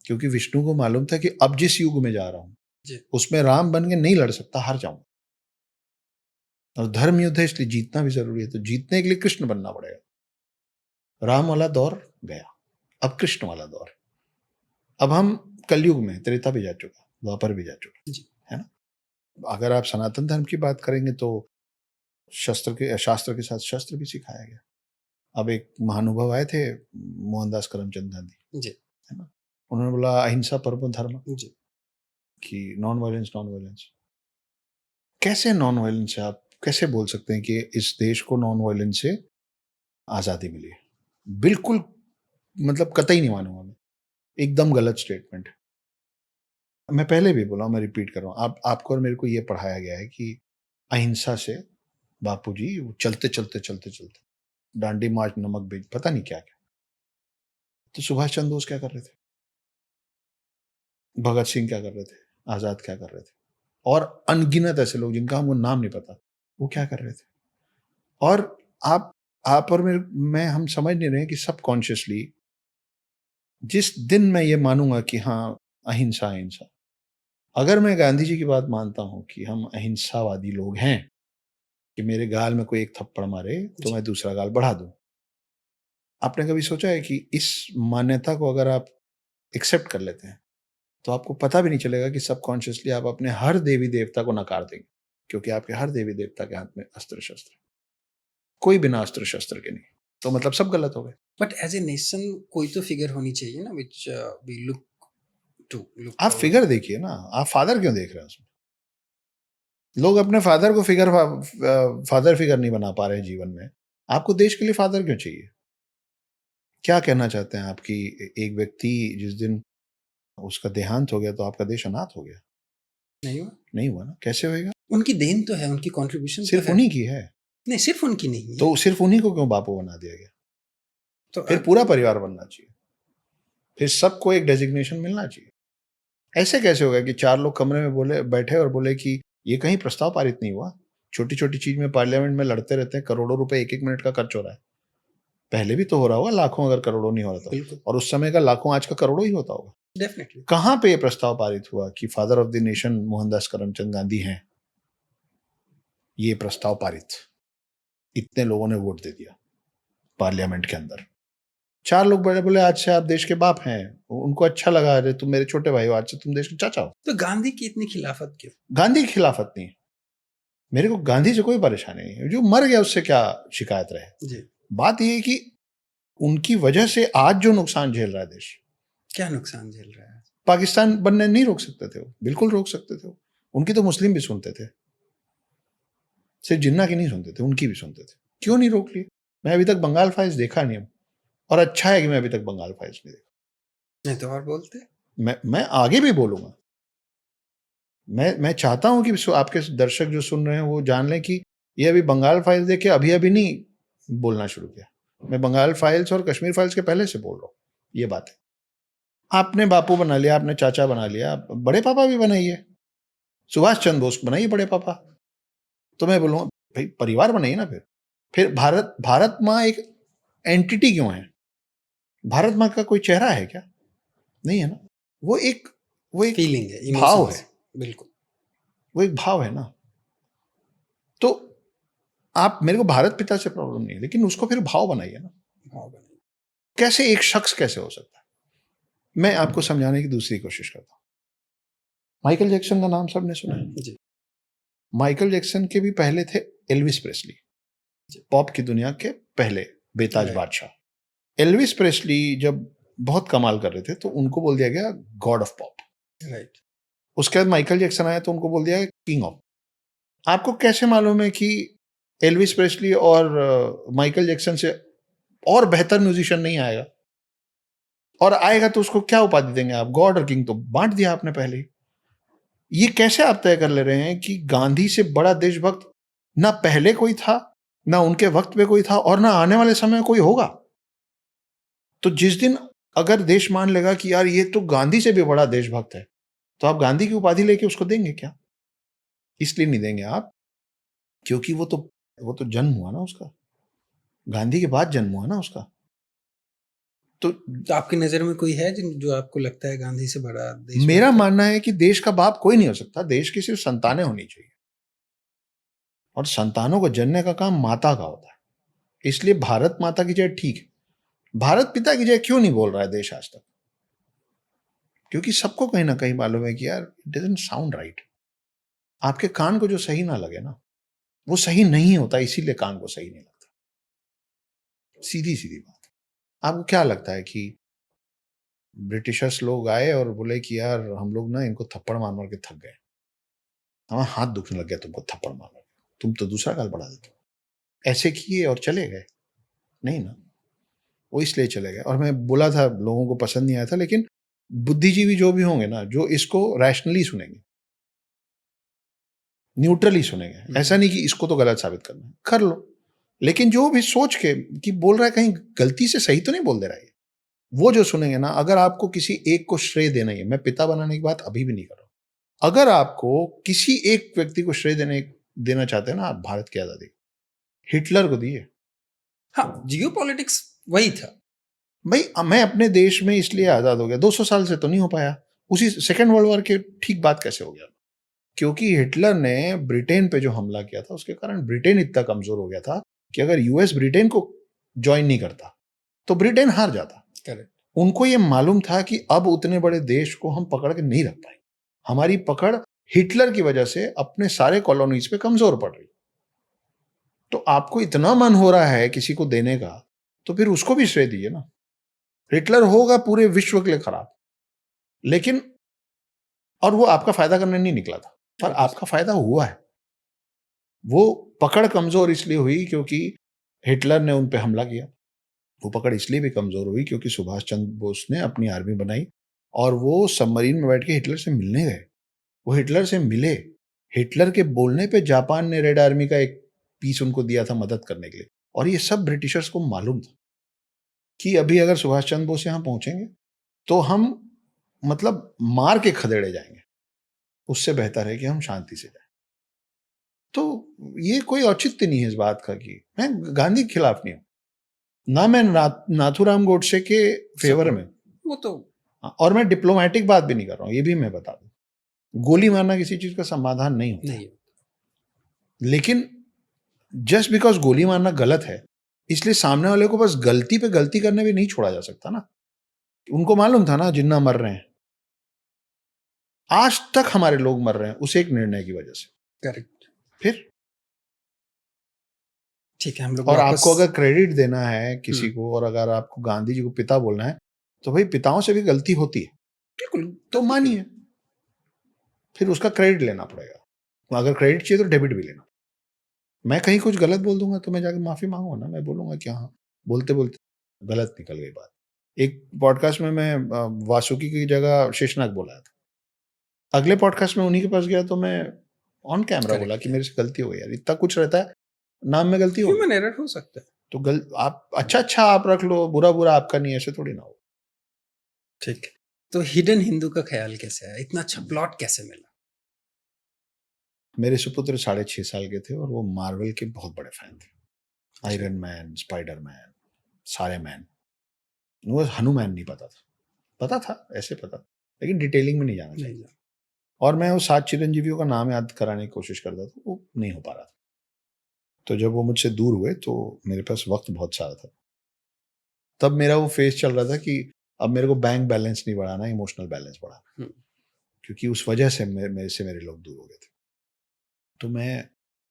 क्योंकि विष्णु को मालूम था कि अब जिस युग में जा रहा हूं जी। उसमें राम बन के नहीं लड़ सकता, हार जाऊंगा। और धर्म युद्ध है इसलिए जीतना भी जरूरी है, तो जीतने के लिए कृष्ण बनना पड़ेगा। राम वाला दौर गया, अब कृष्ण वाला दौर। अब हम कलयुग में, त्रेता भी जा चुका, द्वापर भी जा चुका, जी। है ना? अगर आप सनातन धर्म की बात करेंगे तो शास्त्र के साथ शस्त्र भी सिखाया गया। अब एक महानुभव आए थे, मोहनदास करमचंद गांधी, जी। है ना? उन्होंने बोला अहिंसा परमो धर्म, जी। कि नॉन वायलेंस नॉन वायलेंस। कैसे नॉन वायलेंस है? आप कैसे बोल सकते हैं कि इस देश को नॉन वायलेंस से आज़ादी मिली है? बिल्कुल, मतलब कतई नहीं मानूंगा मैं। एकदम गलत स्टेटमेंट है। मैं पहले भी बोला हूं, मैं रिपीट कर रहा हूं, आपको और मेरे को ये पढ़ाया गया है कि अहिंसा से बापूजी वो चलते चलते चलते चलते डांडी मार्च, नमक बीच, पता नहीं क्या क्या। तो सुभाष चंद्र बोस क्या कर रहे थे? भगत सिंह क्या कर रहे थे? आजाद क्या कर रहे थे? और अनगिनत ऐसे लोग जिनका हमको नाम नहीं पता, वो क्या कर रहे थे? और आप आप और मैं हम समझ नहीं रहे हैं कि सबकॉन्शियसली जिस दिन मैं ये मानूंगा कि हाँ अहिंसा अहिंसा, अगर मैं गांधी जी की बात मानता हूं कि हम अहिंसावादी लोग हैं, कि मेरे गाल में कोई एक थप्पड़ मारे तो जी। मैं दूसरा गाल बढ़ा दूं, आपने कभी सोचा है कि इस मान्यता को अगर आप एक्सेप्ट कर लेते हैं तो आपको पता भी नहीं चलेगा कि सबकॉन्शियसली आप अपने हर देवी देवता को नकार देंगे, क्योंकि आपके हर देवी देवता के हाथ में अस्त्र शस्त्र है। कोई बिना अस्त्र शस्त्र के नहीं, तो मतलब सब गलत हो गए। बट एज ए नेशन कोई तो फिगर होनी चाहिए ना विच वी लुक आप फॉरवर्ड। फिगर देखिए ना, आप फादर क्यों देख रहे हैं उसमें? लोग अपने फादर को फादर फिगर नहीं बना पा रहे हैं जीवन में। आपको देश के लिए फादर क्यों चाहिए? क्या कहना चाहते हैं आप कि एक व्यक्ति जिस दिन उसका देहांत हो गया तो आपका देश अनाथ हो गया? नहीं हुआ? नहीं हुआ ना, कैसे होएगा? उनकी देन तो है, उनकी कंट्रीब्यूशन तो सिर्फ है। उन्हीं की है, नहीं, सिर्फ उनकी नहीं है। तो सिर्फ उन्हीं को क्यों बापू बना दिया गया? तो फिर पूरा परिवार बनना चाहिए, फिर सबको एक डेजिग्नेशन मिलना चाहिए। ऐसे कैसे हो गया कि 4 लोग कमरे में बोले, बैठे और बोले कि ये कहीं प्रस्ताव पारित नहीं हुआ? छोटी-छोटी चीज में पार्लियामेंट में लड़ते रहते हैं, करोड़ों रुपए 1-1 मिनट का खर्च हो रहा है। पहले भी तो हो रहा होगा लाखों, अगर करोड़ों नहीं हो रहा था। बिल्कुल। और उस समय का लाखों आज का करोड़ों ही होता होगा। डेफिनेटली। कहाँ पे ये प्रस्ताव पारित हुआ कि father of the nation Mohandas Karamchand Gandhi हैं? ये प्रस्ताव पारित, इतने लोगों ने वोट दे दिया पार्लियामेंट के अंदर। 4 लोग बड़े बोले आज से आप देश के बाप हैं। उनको अच्छा लगा, अरे तुम मेरे छोटे भाई हो, आज से तुम देश के चाचा हो। तो गांधी की इतनी खिलाफत क्यों? गांधी की खिलाफत नहीं है। मेरे को गांधी से कोई परेशानी नहीं है, जो मर गया उससे क्या शिकायत रहे। जी। बात यह है कि उनकी वजह से आज जो नुकसान झेल रहा है देश, क्या नुकसान झेल रहा है? पाकिस्तान बनने नहीं रोक सकते थे वो, बिल्कुल रोक सकते थे वो। उनकी तो मुस्लिम भी सुनते थे, सिर्फ जिन्ना की नहीं सुनते थे, उनकी भी सुनते थे। क्यों नहीं रोक लिए? मैं अभी तक बंगाल फाइल्स देखा नहीं हूँ, और अच्छा है कि मैं अभी तक बंगाल फाइल्स नहीं देखा। नहीं तो और बोलते। मैं आगे भी बोलूँगा। मैं चाहता हूँ कि आपके दर्शक जो सुन रहे हैं वो जान लें कि ये अभी बंगाल फाइल्स देख के अभी-अभी नहीं बोलना शुरू किया। मैं बंगाल फाइल्स और कश्मीर फाइल्स के पहले से बोल रहा हूँ, ये बात है। आपने बापू बना लिया, आपने चाचा बना लिया, बड़े पापा भी बनाइए। सुभाष चंद्र बोस बनाइए बड़े पापा। तो मैं बोलूँगा भाई परिवार बनाइए ना फिर। फिर भारत माँ एक एंटिटी क्यों है? भारत माँ का कोई चेहरा है क्या? नहीं है ना। वो एक फीलिंग है, भाव इमोशंस। है, बिल्कुल। वो एक भाव है ना। तो आप, मेरे को भारत पिता से प्रॉब्लम नहीं है, लेकिन उसको फिर भाव बनाइए ना। भाव बनाइए। कैसे एक शख्स कैसे हो सकता है? मैं आपको समझाने की दूसरी कोशिश करता हूँ। माइकल जैक्सन का नाम सबने सुना है? जी। माइकल जैक्सन के भी पहले थे एल्विस प्रेस्ली, पॉप की दुनिया के पहले बेताज राइट। बादशाह। एल्विस प्रेस्ली जब बहुत कमाल कर रहे थे तो उनको बोल दिया गया गॉड ऑफ पॉप। राइट। उसके बाद माइकल जैक्सन आया तो उनको बोल दिया किंग ऑफ। आपको कैसे मालूम है कि एल्विस प्रेस्ली और माइकल जैक्सन से और बेहतर म्यूजिशियन नहीं आएगा? और आएगा तो उसको क्या उपाधि देंगे आप? गॉड और किंग तो बांट दिया आपने पहले ही। ये कैसे आप तय कर ले रहे हैं कि गांधी से बड़ा देशभक्त ना पहले कोई था, ना उनके वक्त पे कोई था, और ना आने वाले समय में कोई होगा? तो जिस दिन अगर देश मान लेगा कि यार ये तो गांधी से भी बड़ा देशभक्त है, तो आप गांधी की उपाधि लेके उसको देंगे क्या? इसलिए नहीं देंगे आप क्योंकि वो तो जन्म हुआ ना उसका, गांधी के बाद जन्म हुआ ना उसका। तो तो आपकी नज़र में कोई है जो आपको लगता है गांधी से बड़ा मेरा देशभक्त है? मानना है कि देश का बाप कोई नहीं हो सकता, देश की सिर्फ संतानें होनी चाहिए, और संतानों को जनने का काम माता का होता है। इसलिए भारत माता की जय ठीक है, भारत पिता की जय क्यों नहीं बोल रहा है देश आज तक? क्योंकि सबको कहीं ना कहीं मालूम है कि यार इट डजंट साउंड राइट। आपके कान को जो सही ना लगे ना, वो सही नहीं होता, इसीलिए कान को सही नहीं लगता। सीधी सीधी बात। आपको क्या लगता है कि ब्रिटिशर्स लोग आए और बोले कि यार हम लोग ना इनको थप्पड़ मार मार के थक गए, हमारा हाथ दुखने लग गया तुमको थप्पड़ मार मार के, तुम तो दूसरा गाल बढ़ा देते हो। ऐसे किए और चले गए? नहीं ना, वो इसलिए चले गए। और मैं बोला था लोगों को पसंद नहीं आया था, लेकिन बुद्धिजीवी जो भी होंगे ना, जो इसको रैशनली सुनेंगे, न्यूट्रली सुनेंगे, ऐसा नहीं कि इसको तो गलत साबित करना है, कर लो, लेकिन जो भी सोच के कि बोल रहा है कहीं गलती से सही तो नहीं बोल दे रहा है, वो जो सुनेंगे ना, अगर आपको किसी एक को श्रेय देना ही है, मैं पिता बनाने की बात अभी भी नहीं कर रहा हूं, अगर आपको किसी एक व्यक्ति को श्रेय देना चाहते हैं ना, आप भारत की आजादी हिटलर को दिए। हाँ, जियो पॉलिटिक्स वही था। भाई मैं अपने देश में इसलिए आजाद हो गया, 200 साल से तो नहीं हो पाया, उसी सेकेंड वर्ल्ड वॉर के ठीक बात कैसे हो गया? क्योंकि हिटलर ने ब्रिटेन पे जो हमला किया था उसके कारण ब्रिटेन इतना कमजोर हो गया था कि अगर यूएस ब्रिटेन को ज्वाइन नहीं करता तो ब्रिटेन हार जाता। करेक्ट। उनको ये मालूम था कि अब उतने बड़े देश को हम पकड़ के नहीं रख पाएंगे, हमारी पकड़ हिटलर की वजह से अपने सारे कॉलोनीज पे कमजोर पड़ रही। तो आपको इतना मन हो रहा है किसी को देने का, तो फिर उसको भी श्रेय दीजिए ना। हिटलर होगा पूरे विश्व के लिए खराब, लेकिन और वो आपका फायदा करने नहीं निकला था, पर आपका फायदा हुआ है। वो पकड़ कमजोर इसलिए हुई क्योंकि हिटलर ने उन पे हमला किया। वो पकड़ इसलिए भी कमजोर हुई क्योंकि सुभाष चंद्र बोस ने अपनी आर्मी बनाई और वो सबमरीन में बैठ के हिटलर से मिलने गए। वो हिटलर से मिले, हिटलर के बोलने पे जापान ने रेड आर्मी का एक पीस उनको दिया था मदद करने के लिए, और ये सब ब्रिटिशर्स को मालूम था कि अभी अगर सुभाष चंद्र बोस यहाँ पहुंचेंगे तो हम मतलब मार के खदेड़े जाएंगे, उससे बेहतर है कि हम शांति से जाएं। तो ये कोई औचित्य नहीं है इस बात का कि मैं गांधी के खिलाफ नहीं हूं, ना मैं नाथूराम गोडसे के फेवर में, वो तो और मैं डिप्लोमेटिक बात भी नहीं कर रहा हूं, ये भी मैं बता दूं। गोली मारना किसी चीज का समाधान नहीं होता नहीं। लेकिन जस्ट बिकॉज गोली मारना गलत है इसलिए सामने वाले को बस गलती पे गलती करने भी नहीं छोड़ा जा सकता ना। उनको मालूम था ना जिन्ना मर रहे हैं, आज तक हमारे लोग मर रहे हैं उस एक निर्णय की वजह से। करेक्ट। फिर ठीक है, हम लोग और वापस आपको अगर क्रेडिट देना है किसी को, और अगर आपको गांधी जी को पिता बोलना है, तो भाई पिताओं से भी गलती होती है, बिल्कुल तो मानिए, फिर उसका क्रेडिट लेना पड़ेगा। अगर क्रेडिट चाहिए तो डेबिट भी लेना। मैं कहीं कुछ गलत बोल दूँगा तो मैं जाके माफ़ी माँगूँगा ना, मैं बोलूँगा कि हाँ, बोलते-बोलते गलत निकल गई बात। एक पॉडकास्ट में मैं वासुकी की जगह शेषनाग बोला था। अगले पॉडकास्ट में उन्हीं के पास गया तो मैं ऑन कैमरा बोला करेक्ट कि है। मेरे से गलती हो गई यार, इतना कुछ रहता है, नाम में गलती होगी। ह्यूमन एरर हो सकता है। तो आप अच्छा-अच्छा आप रख लो, बुरा-बुरा आपका नहीं है, ऐसे थोड़ी ना हो। ठीक है। तो हिडन हिंदू का ख़्याल कैसे आया? इतना अच्छा प्लॉट कैसे मिला? मेरे सुपुत्र 6.5 साल के थे और वो मार्वल के बहुत बड़े फैन थे। अच्छा, आयरन मैन, स्पाइडर-मैन, सारे मैन। वो हनुमान नहीं पता था। पता था, ऐसे पता था, लेकिन डिटेलिंग में नहीं जाना नहीं चाहिए। जाना। और मैं वो 7 चिरंजीवियों का नाम याद कराने की कोशिश करता था, वो नहीं हो पा रहा था। तो जब वो मुझसे दूर हुए तो मेरे पास वक़्त बहुत सारा था। तब मेरा वो फ़ेज़ चल रहा था कि अब मेरे को बैंक बैलेंस नहीं बढ़ाना, इमोशनल बैलेंस बढ़ाना है। हुँ, क्योंकि उस वजह से मेरे लोग दूर हो गए थे। तो मैं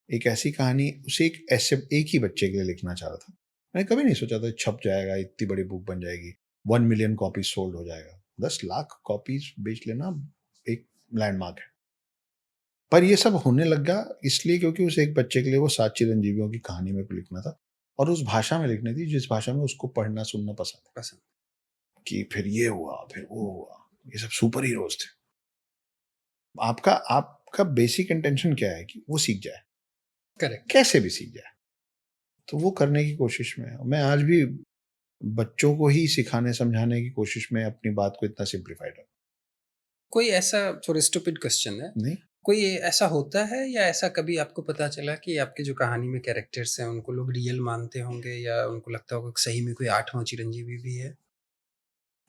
एक ऐसी कहानी उसे एक ही बच्चे के लिए लिखना चाह रहा था। मैंने कभी नहीं सोचा था छप जाएगा, इतनी बड़ी बुक बन जाएगी, 1 मिलियन कॉपीज़ सोल्ड हो जाएगा। 10 लाख कॉपीज़ बेच लेना एक लैंडमार्क है। पर ये सब होने लगा इसलिए क्योंकि उस एक बच्चे के लिए वो 7 चिरंजीवियों की कहानी मेरे को लिखना था और उस भाषा में लिखनी थी जिस भाषा में उसको पढ़ना सुनना पसंद है। पसंद। कि फिर ये हुआ, फिर वो हुआ, ये सब सुपर हीरोज़ थे। आपका आपका बेसिक इंटेंशन क्या है कि वो सीख जाए, करेक्ट। कैसे भी सीख जाए। तो वो करने की कोशिश में मैं आज भी बच्चों को ही सिखाने समझाने की कोशिश में अपनी बात को इतना सिंप्लीफाइड रखता कोई ऐसा थोड़ा स्टूपिड क्वेश्चन है। हूँ। नहीं, कोई ऐसा होता है या ऐसा कभी आपको पता चला कि आपके जो कहानी में कैरेक्टर्स हैं उनको लोग रियल मानते होंगे या उनको लगता होगा कि सही में कोई 8वां चिरंजीवी भी है?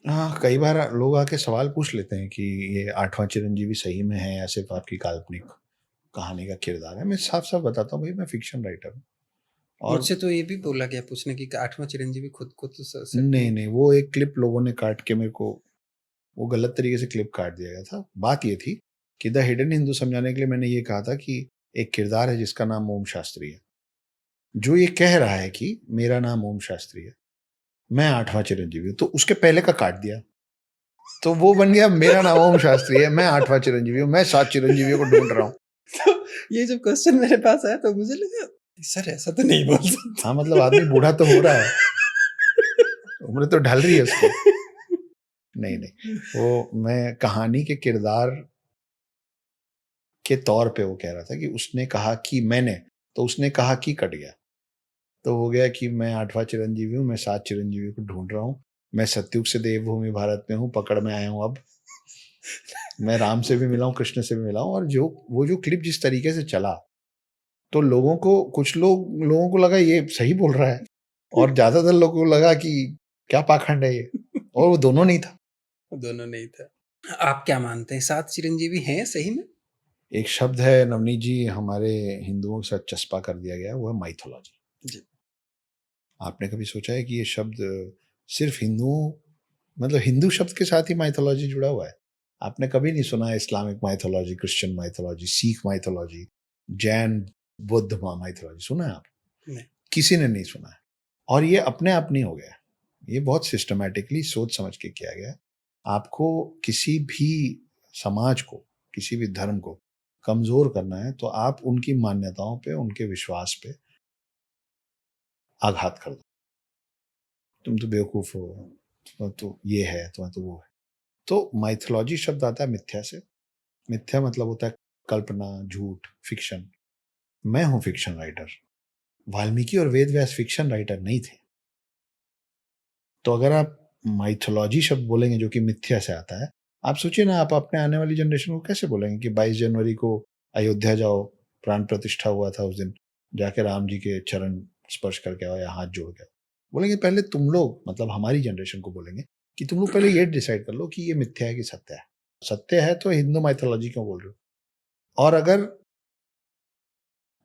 हाँ, कई बार लोग आके सवाल पूछ लेते हैं कि ये 8वां चिरंजीवी सही में है या सिर्फ़ आपकी काल्पनिक कहानी का किरदार है। मैं साफ-साफ बताता हूँ भई मैं फ़िक्शन राइटर हूँ और मुझसे तो ये भी बोला गया पूछने की कि 8वां चिरंजीवी खुद को तो स सेट नहीं, नहीं नहीं, वो एक क्लिप लोगों ने काट के मेरे को वो गलत तरीके से क्लिप काट दिया गया था। बात ये थी कि द हिडन हिंदू समझाने के लिए मैंने ये कहा था कि एक किरदार है जिसका नाम ओम शास्त्री है, जो ये कह रहा है कि मेरा नाम ओम शास्त्री है, मैं 8वां चिरंजीवी हूँ, तो उसके पहले का काट दिया। तो वो बन गया मेरा नाम ओम शास्त्री है, मैं 8वां चिरंजीवी हूँ, मैं 7 चिरंजीवियों को ढूँढ रहा हूँ। तो ये जब क्वेश्चन मेरे पास आया तो मुझे लगा सर ऐसा तो नहीं बोल सकते। हाँ, मतलब आदमी बूढ़ा तो हो रहा है, उम्र तो ढल रही है उसकी। नहीं, नहीं, वो मैं कहानी के किरदार के तौर पे वो कह रहा था कि उसने कहा कि मैंने, तो उसने कहा कि कट गया। तो हो गया कि मैं 8वां चिरंजीवी हूँ, मैं 7 चिरंजीवियों को ढूँढ रहा हूँ। मैं सतयुग से देवभूमि भारत में हूँ, पकड़ में आया हूँ अब। मैं राम से भी मिला हूँ, कृष्ण से भी मिला हूँ और जो क्लिप जिस तरीके से चला, तो लोगों को लगा ये सही बोल रहा है और ज़्यादातर लोगों को लगा कि क्या पाखंड है ये और वो दोनों नहीं था। दोनों नहीं था। आप क्या मानते हैं 7 चिरंजीवी हैं सही में? एक शब्द है नवनीत जी हमारे हिंदुओं के साथ चस्पा कर दिया गया है, वो है माइथोलॉजी। जी। आपने कभी सोचा है कि ये शब्द सिर्फ़ हिंदुओं मतलब हिंदू शब्द के साथ ही माइथोलॉजी जुड़ा हुआ है? आपने कभी नहीं सुना है Islamic mythology, Christian mythology, Sikh mythology, Jain, Buddha mythology सुना है आपने? नहीं। किसी ने नहीं सुना है और ये अपने आप नहीं हो गया है। ये बहुत सिस्टमैटिकली सोच समझ के किया गया है। आपको किसी भी समाज को, किसी भी धर्म को कमज़ोर करना है तो आप उनकी मान्यताओं पे, उनके विश्वास पे आघात कर दो। तुम तो बेवकूफ़ हो, तुम्हें तो ये है, तुम्हें तो वो है। तो माइथोलॉजी शब्द आता है मिथ्या से। मिथ्या मतलब होता है कल्पना, झूठ, फ़िक्शन। मैं हूँ फ़िक्शन राइटर। वाल्मीकि और वेद व्यास फ़िक्शन राइटर नहीं थे। तो अगर आप माइथोलॉजी शब्द बोलेंगे जो कि मिथ्या से आता है, आप सोचिए ना आप अपने आने वाली जनरेशन को कैसे बोलेंगे कि 22 जनवरी को अयोध्या जाओ, प्राण प्रतिष्ठा हुआ था उस दिन, जाके राम जी के चरण स्पर्श करके आओ या हाथ जोड़ के आओ। बोलेंगे पहले तुम लोग मतलब हमारी जनरेशन को बोलेंगे कि तुम लोग पहले ये डिसाइड कर लो कि ये मिथ्या है कि सत्य है। सत्य है तो हिंदू माइथोलॉजी क्यों बोल रहे हो? और अगर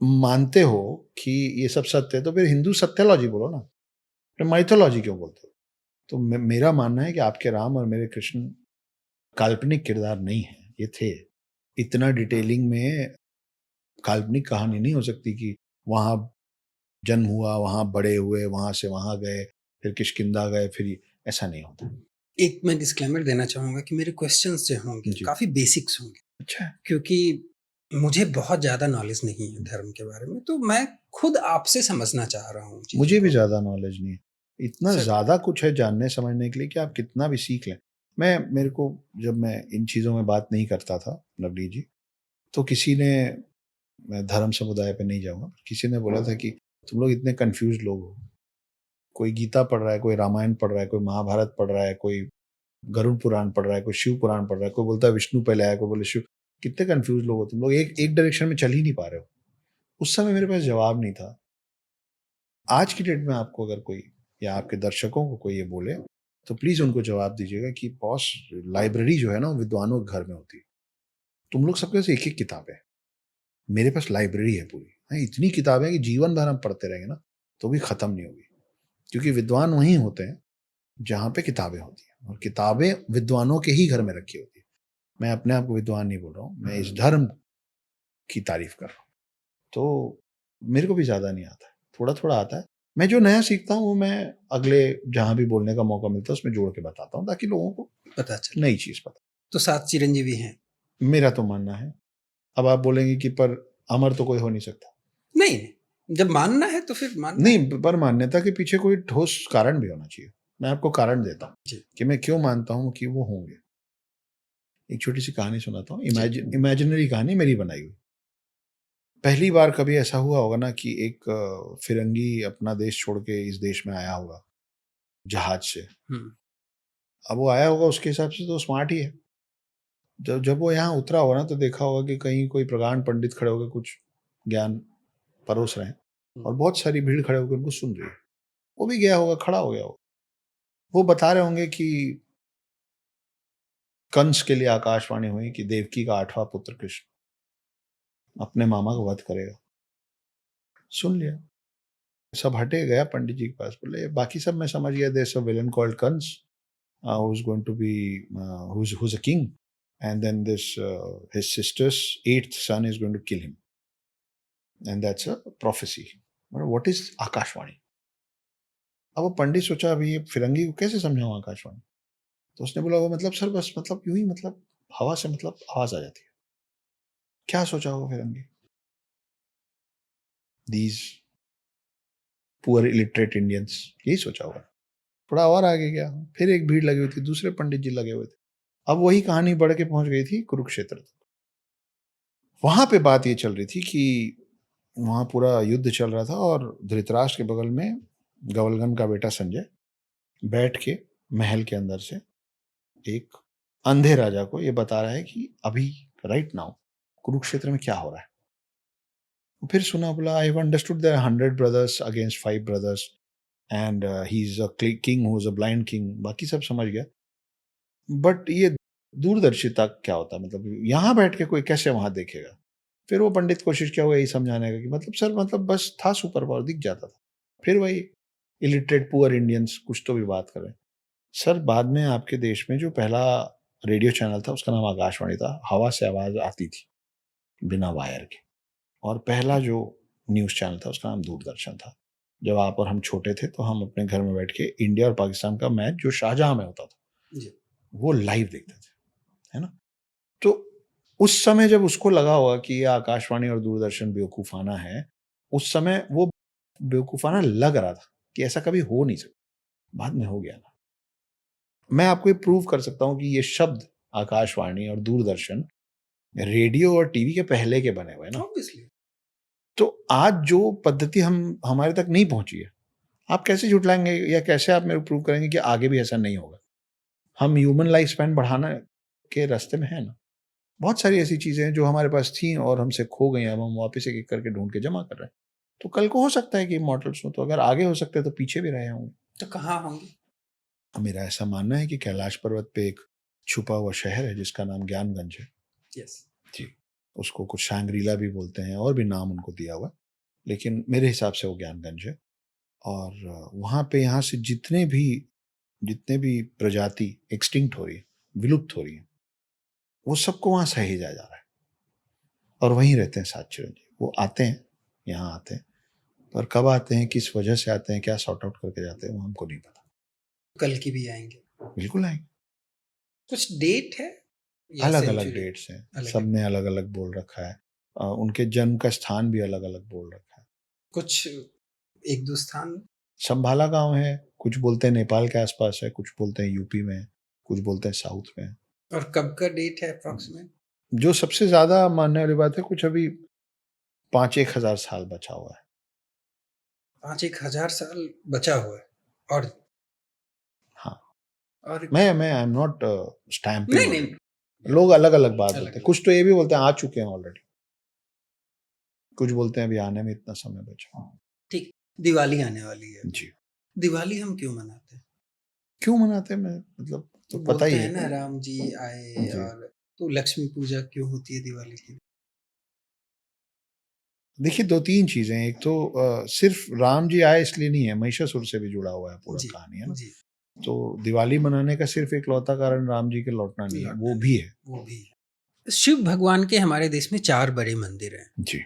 मानते हो कि ये सब सत्य है तो फिर हिंदू सत्यलॉजी बोलो ना, फिर माइथोलॉजी क्यों बोलते हो? तो मेरा मानना है कि आपके राम और मेरे कृष्ण काल्पनिक किरदार नहीं हैं, ये थे। इतना डिटेलिंग में काल्पनिक कहानी नहीं हो सकती कि वहाँ जन्म हुआ, वहाँ बड़े हुए, वहाँ से वहाँ गए, फिर किष्किंधा गए, फिर ये ऐसा नहीं होता। एक मैं डिस्क्लेमर देना चाहूँगा कि मेरे क्वेश्चन्स जो होंगे जी। काफ़ी बेसिक्स होंगे अच्छा है। क्योंकि मुझे बहुत ज़्यादा नॉलेज नहीं है धर्म के बारे में, तो मैं खुद आपसे समझना चाह रहा हूँ चीज़ों मुझे भी को। ज़्यादा नॉलेज नहीं है। इतना सच ज़्यादा कुछ है जानने समझने के लिए कि आप कितना भी सीख लें। मेरे को जब मैं इन चीज़ों में बात नहीं करता था नवनीत जी, तो किसी ने, मैं धर्म समुदाय पे नहीं जाऊँगा, किसी ने बोला था कि तुम लोग इतने कन्फ्यूज़्ड लोग हो। कोई गीता पढ़ रहा है, कोई रामायण पढ़ रहा है, कोई महाभारत पढ़ रहा है, कोई गरुड़ पुराण पढ़ रहा है, कोई शिव पुराण पढ़ रहा है, कोई बोलता है विष्णु पहले आया, कोई बोले शिव। कितने कन्फ्यूज़ लोग हो तुम लोग, एक एक डायरेक्शन में चल ही नहीं पा रहे हो। उस समय मेरे पास जवाब नहीं था। आज की डेट में आपको अगर कोई या आपके दर्शकों को कोई ये बोले, तो प्लीज़ उनको जवाब दीजिएगा कि बॉस, लाइब्रेरी जो है ना, वो विद्वानों के घर में होती है। तुम लोग सबके पास एक-एक किताब है। मेरे पास लाइब्रेरी है पूरी। इतनी किताबें हैं कि जीवन भर हम पढ़ते रहेंगे ना, तो भी खत्म नहीं होगी। क्योंकि विद्वान वहीं होते हैं, जहाँ पे किताबें होती हैं, और किताबें विद्वानों के ही घर में रखी होती हैं। मैं अपने आप को विद्वान नहीं बोल रहा हूँ, मैं इस धर्म की तारीफ़ कर रहा हूँ। तो मेरे को भी ज़्यादा नहीं आता है, थोड़ा-थोड़ा आता है। मैं जो नया सीखता हूँ, वो मैं अगले जहाँ भी बोलने का मौका मिलता है, उसमें जोड़ के बताता हूँ, ताकि लोगों को पता चले। नई चीज़ पता। तो 7 चिरंजीवी हैं। मेरा तो मानना है। अब आप बोलेंगे कि पर अमर तो कोई हो नहीं सकता। नहीं, नहीं, जब मानना है तो फिर मानना है। नहीं, पर मान्यता के पीछे कोई ठोस कारण भी होना चाहिए। मैं आपको कारण देता हूँ जी, कि मैं क्यों मानता हूँ कि वो होंगे। एक छोटी-सी कहानी सुनाता हूँ, जी। इमेजिनरी कहानी मेरी बनाई हुई। पहली बार कभी ऐसा हुआ होगा ना कि एक फिरंगी अपना देश छोड़ के इस देश में आया होगा, जहाज से। हुँ, अब वो आया होगा, उसके हिसाब से तो स्मार्ट ही है। जब जब वो यहाँ उतरा होगा ना, तो देखा होगा कि कहीं कोई प्रकांड पंडित खड़े होके कुछ ज्ञान परोस रहे हैं, हुँ। और बहुत सारी भीड़ खड़े होकर उनको सुन रही है। वो भी गया होगा, खड़ा हो गया होगा। वो बता रहे होंगे कि कंस के लिए आकाशवाणी हुई कि देवकी का 8वां पुत्र कृष्ण अपने मामा का वध करेगा। सुन लिया। सब हटे, गया पंडित जी के पास, बोले बाकी सब मैं समझ गया, there is a villain called Kansa who is going to be who's a king, and then this his sister's eighth son is going to kill him, and that's a prophecy. But what is Akashvani? अब वो पंडित सोचा, अभी ये फिरंगी को कैसे समझाऊं आकाशवाणी? तो उसने बोला, वो मतलब सर, बस मतलब यूं ही, मतलब हवा से मतलब आवाज आ जाती है। क्या सोचा होगा फिरंगी? दीज पुअर इलिटरेट इंडियंस, यही सोचा होगा। थोड़ा और आगे गया, फिर एक भीड़ लगी हुई थी, दूसरे पंडित जी लगे हुए थे। अब वही कहानी बढ़ के पहुंच गई थी कुरुक्षेत्र तक। वहां पे बात ये चल रही थी कि वहां पूरा युद्ध चल रहा था, और धृतराष्ट्र के बगल में गवलगन का बेटा संजय बैठ के महल के अंदर से एक अंधे राजा को ये बता रहा है कि अभी, राइट नाउ, कुरुक्षेत्र में क्या हो रहा है। फिर सुना, बोला, I have understood there 100 brothers against 5 brothers, and he is a king who is a blind king, बाकी सब समझ गया। बट ये दूरदर्शिता क्या होता है, मतलब यहाँ बैठ के कोई कैसे वहां देखेगा? फिर वो पंडित कोशिश किया हुआ यही समझाने का कि मतलब सर, मतलब बस था, सुपर पावर दिख जाता था। फिर वही इलिटरेट पुअर इंडियंस कुछ तो भी बात कर रहे हैं। सर, बाद में आपके देश में जो पहला रेडियो चैनल था, उसका नाम आकाशवाणी था। हवा से आवाज आती थी, बिना वायर के। और पहला जो न्यूज़ चैनल था, उसका नाम दूरदर्शन था। जब आप और हम छोटे थे, तो हम अपने घर में बैठ के इंडिया और पाकिस्तान का मैच जो शाहजहाँ में होता था, जी, वो लाइव देखते थे, है ना? तो उस समय जब उसको लगा होगा कि ये आकाशवाणी और दूरदर्शन बेवकूफ़ाना है, उस समय वो बेवकूफ़ाना लग रहा था कि ऐसा कभी हो नहीं सकता। बाद में हो गया ना। मैं आपको ये प्रूव कर सकता हूँ कि ये शब्द आकाशवाणी और दूरदर्शन रेडियो और टीवी के पहले के बने हुए हैं ना। ऑब्वियसली। तो आज जो पद्धति हम हमारे तक नहीं पहुँची है, आप कैसे झुठलाएँगे, या कैसे आप मेरे को प्रूव करेंगे कि आगे भी ऐसा नहीं होगा? हम ह्यूमन लाइफ स्पैन बढ़ाना के रास्ते में हैं ना। बहुत सारी ऐसी चीज़ें हैं जो हमारे पास थी और हमसे खो गई हैं, अब हम वापस एक-एक करके ढूँढ के जमा कर रहे हैं। तो कल को हो सकता है कि इमॉर्टल्स हों, तो अगर आगे हो सकते हैं तो पीछे भी रहे होंगे। तो कहाँ होंगे? मेरा ऐसा मानना है कि कैलाश पर्वत पे एक छुपा हुआ शहर है जिसका नाम ज्ञानगंज है। यस। जी। उसको कुछ शैंग्रीला भी बोलते हैं, और भी नाम उनको दिया हुआ है। लेकिन मेरे हिसाब से वो ज्ञानगंज है। और वहाँ पे यहाँ से जितने भी प्रजाति एक्सटिंक्ट हो रही है, विलुप्त हो रही है, वो सबको वहाँ सहेजा जा रहा है। और वहीं रहते हैं 7 चिरंजीव। वो आते हैं, यहाँ आते हैं, पर कब आते हैं, किस वजह से आते हैं, क्या सॉर्ट आउट करके जाते हैं, वो हमको नहीं पता। कल की भी आएँगे। बिल्कुल आएँगे। कुछ डेट है या अलग-अलग सेंचुरी? डेट्स हैं, अलग है। सबने अलग-अलग बोल रखा है। उनके जन्म का स्थान भी अलग-अलग बोल रखा है। कुछ 1-2 स्थान? संभाला गाँव है, कुछ बोलते हैं नेपाल के आस-पास है, कुछ बोलते हैं यूपी में, कुछ बोलते हैं साउथ में। और कब का डेट है अप्रॉक्सिमेट? जो सबसे ज़्यादा मानने वाली बात है, कुछ अभी 5-1 हज़ार साल बचा हुआ है। 5-1 हज़ार साल बचा हुआ है और हाँ, और मैं आई एम नॉट स्टैम्पिंग नहीं, ऑन नहीं। इट। लोग अलग-अलग बात बोलते हैं। अलग-अलग। कुछ तो ये भी बोलते हैं आ चुके हैं ऑलरेडी। कुछ बोलते हैं अभी आने में इतना समय बचा। ठीक, दिवाली आने वाली है। जी। दिवाली हम क्यों मनाते हैं? क्यों मनाते हैं मैं मतलब तो पता बोलते ही हैं है ना क्या? राम जी आए जी। और तो लक्ष्मी पूजा क्यों होती है दिवाली की? देखिए 2-3 चीज़ें हैं। एक तो सिर्फ़ राम जी आए इसलिए नहीं है, महिषासुर से भी जुड़ा हुआ है पूरा जी, कहानी, है ना? जी, तो दिवाली मनाने का सिर्फ़ इकलौता कारण राम जी के लौटना नहीं है, लौटना वो नहीं, भी है। वो भी है। शिव भगवान के हमारे देश में 4 बड़े मंदिर हैं जी,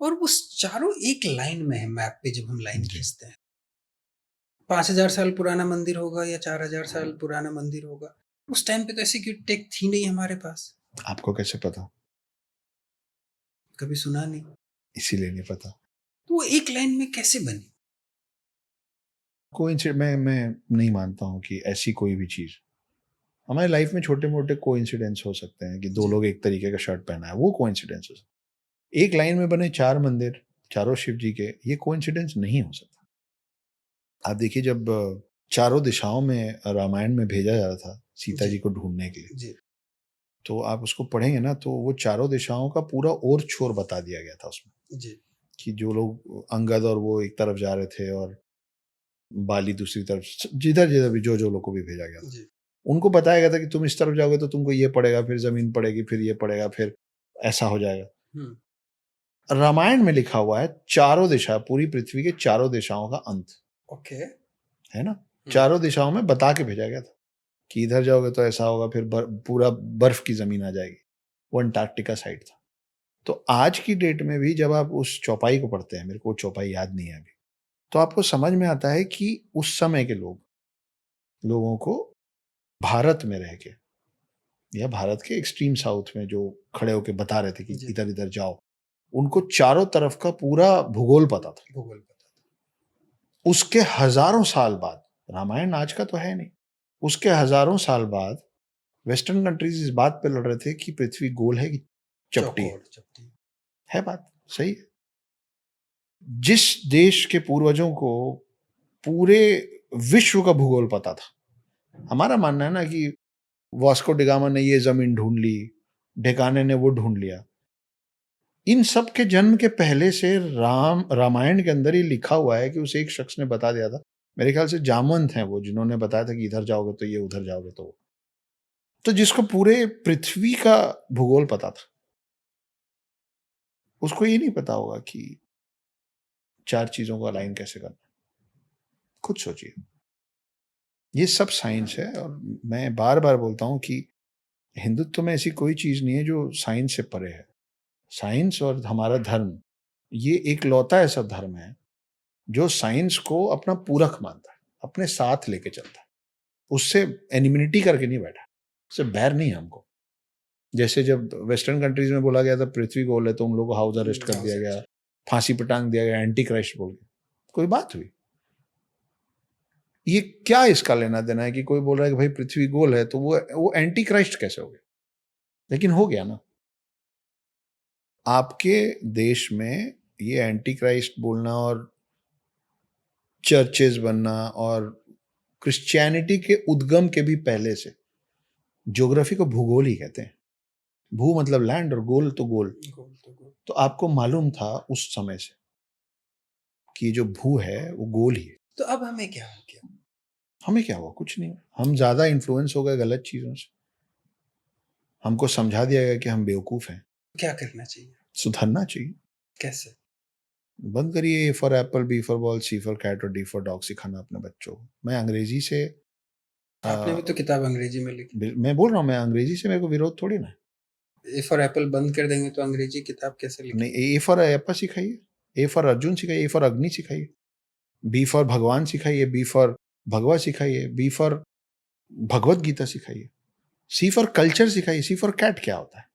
और वो चारों एक लाइन में है मैप पे जब हम लाइन जी। खींचते हैं। 5,000 साल पुराना मंदिर होगा या 4,000 साल पुराना मंदिर होगा। उस टाइम पे तो ऐसी कोई टेक थी नहीं हमारे पास। आपको कैसे पता? कभी सुना नहीं। इसीलिए नहीं पता। तो वो एक लाइन में कैसे बनी? मैं नहीं मानता हूँ कि ऐसी कोई भी चीज़ हमारी लाइफ़ में छोटे-मोटे कोइंसिडेंस हो सकते हैं कि 2 जी, लोग एक तरीके का शर्ट पहना है, वो कोइंसिडेंस हो सकता है। एक लाइन में बने 4 मंदिर, चारों शिव जी के, ये कोइंसिडेंस नहीं हो सकता। आप देखिए जब चारों दिशाओं में रामायण में भेजा जा रहा था सीता जी, जी को ढूँढने के लिए, जी, तो आप उसको पढ़ेंगे ना तो वो चारों दिशाओं का पूरा ओर-छोर बता दिया गया था उसमें, जी, कि जो लोग अंगद और वो एक तरफ जा रहे थे और बाली दूसरी तरफ जिधर-जिधर भी जो-जो लोग को भी भेजा गया था। जी। उनको बताया गया था कि तुम इस तरफ जाओगे तो तुमको ये पड़ेगा, फिर ज़मीन पड़ेगी, फिर ये पड़ेगा, फिर ऐसा हो जाएगा। हुँ, रामायण में लिखा हुआ है चारों दिशा, पूरी पृथ्वी के चारों दिशाओं का अंत, ओके। है ना? हुँ, चारों दिशाओं में बता के भेजा गया था कि इधर जाओगे तो ऐसा होगा, फिर पूरा बर्फ की ज़मीन आ जाएगी। वो अंटार्कटिका साइड था। तो आज की डेट में भी जब आप उस चौपाई को पढ़ते हैं, मेरे को वो चौपाई याद नहीं है अभी, तो आपको समझ में आता है कि उस समय के लोगों को भारत में रह के या भारत के एक्सट्रीम साउथ में जो खड़े होके बता रहे थे कि जी, इधर-इधर जाओ, उनको चारों तरफ का पूरा भूगोल पता था। भूगोल पता था। उसके हज़ारों साल बाद, रामायण आज का तो है नहीं, उसके हज़ारों साल बाद वेस्टर्न कंट्रीज़ इस बात पे लड़ रहे थे कि पृथ्वी गोल है कि चपटी है। चौकोर चपटी। है बात, सही है। जिस देश के पूर्वजों को पूरे विश्व का भूगोल पता था, हमारा मानना है ना कि वास्को डी गामा ने ये ज़मीन ढूँढ ली, ढेकाने ने वो ढूँढ लिया। इन सब के जन्म के पहले से रामायण के अंदर ही लिखा हुआ है कि उस एक शख्स ने बता दिया था। मेरे ख्याल से जामवंत हैं वो जिन्होंने बताया था कि इधर जाओगे तो ये, उधर जाओगे तो वो। तो जिसको पूरे पृथ्वी का भूगोल पता था, उसको ये नहीं पता होगा कि 4 चीज़ों को अलाइन कैसे करना है। खुद सोचिए। ये सब साइंस है और मैं बार-बार बोलता हूँ कि हिंदुत्व में ऐसी कोई चीज़ नहीं है जो साइंस से परे है। साइंस और हमारा धर्म, ये इकलौता ऐसा धर्म है जो साइंस को अपना पूरक मानता है, अपने साथ लेके चलता है। उससे एनिमिनिटी करके नहीं बैठा, उससे बैर नहीं है हमको। जैसे जब वेस्टर्न कंट्रीज़ में बोला गया था पृथ्वी गोल है तो उन लोगों को हाउस अरेस्ट कर दिया गया, फांसी पे टाँग दिया गया, एंटी क्राइस्ट बोल के। कोई बात हुई? ये क्या इसका लेना-देना है कि कोई बोल रहा है कि भाई पृथ्वी गोल है तो वो एंटी क्राइस्ट कैसे हो गया? लेकिन हो गया ना। आपके देश में ये एंटी क्राइस्ट बोलना और चर्चेज़ बनना और क्रिश्चियनिटी के उद्गम के भी पहले से ज्योग्राफी को भूगोल ही कहते हैं। भू मतलब लैंड और गोल तो गोल। गोल तो गोल। तो आपको मालूम था उस समय से कि ये जो भू है वो गोल ही है। तो अब हमें क्या हो गया? हमें क्या हुआ? कुछ नहीं हुआ। हम ज़्यादा इन्फ्लुएंस हो गए गलत चीज़ों से। हमको समझा दिया गया कि हम बेवकूफ़ हैं। क्या करना चाहिए? सुधरना चाहिए। कैसे? बंद करिए A for apple, B for ball, C for cat और डी फॉर डॉग सिखाना अपने बच्चों को। मैं अंग्रेज़ी से आपने भी तो किताब अंग्रेजी में लिखी। मैं बोल रहा हूँ मैं अंग्रेज़ी से मेरे को विरोध थोड़ी ना है। ए फॉर एप्पल बंद कर देंगे तो अंग्रेजी किताब कैसे नहीं, लिखेंगे? ए फॉर एप्पल सिखाइए, ए फॉर अर्जुन सिखाइए, ए फॉर अग्नि सिखाइए, बी फॉर भगवान सिखाइए, बी फॉर भगवा सिखाइए, बी फॉर भगवत गीता सिखाइए, सी फॉर कल्चर सिखाइए, सी फॉर कैट क्या होता है?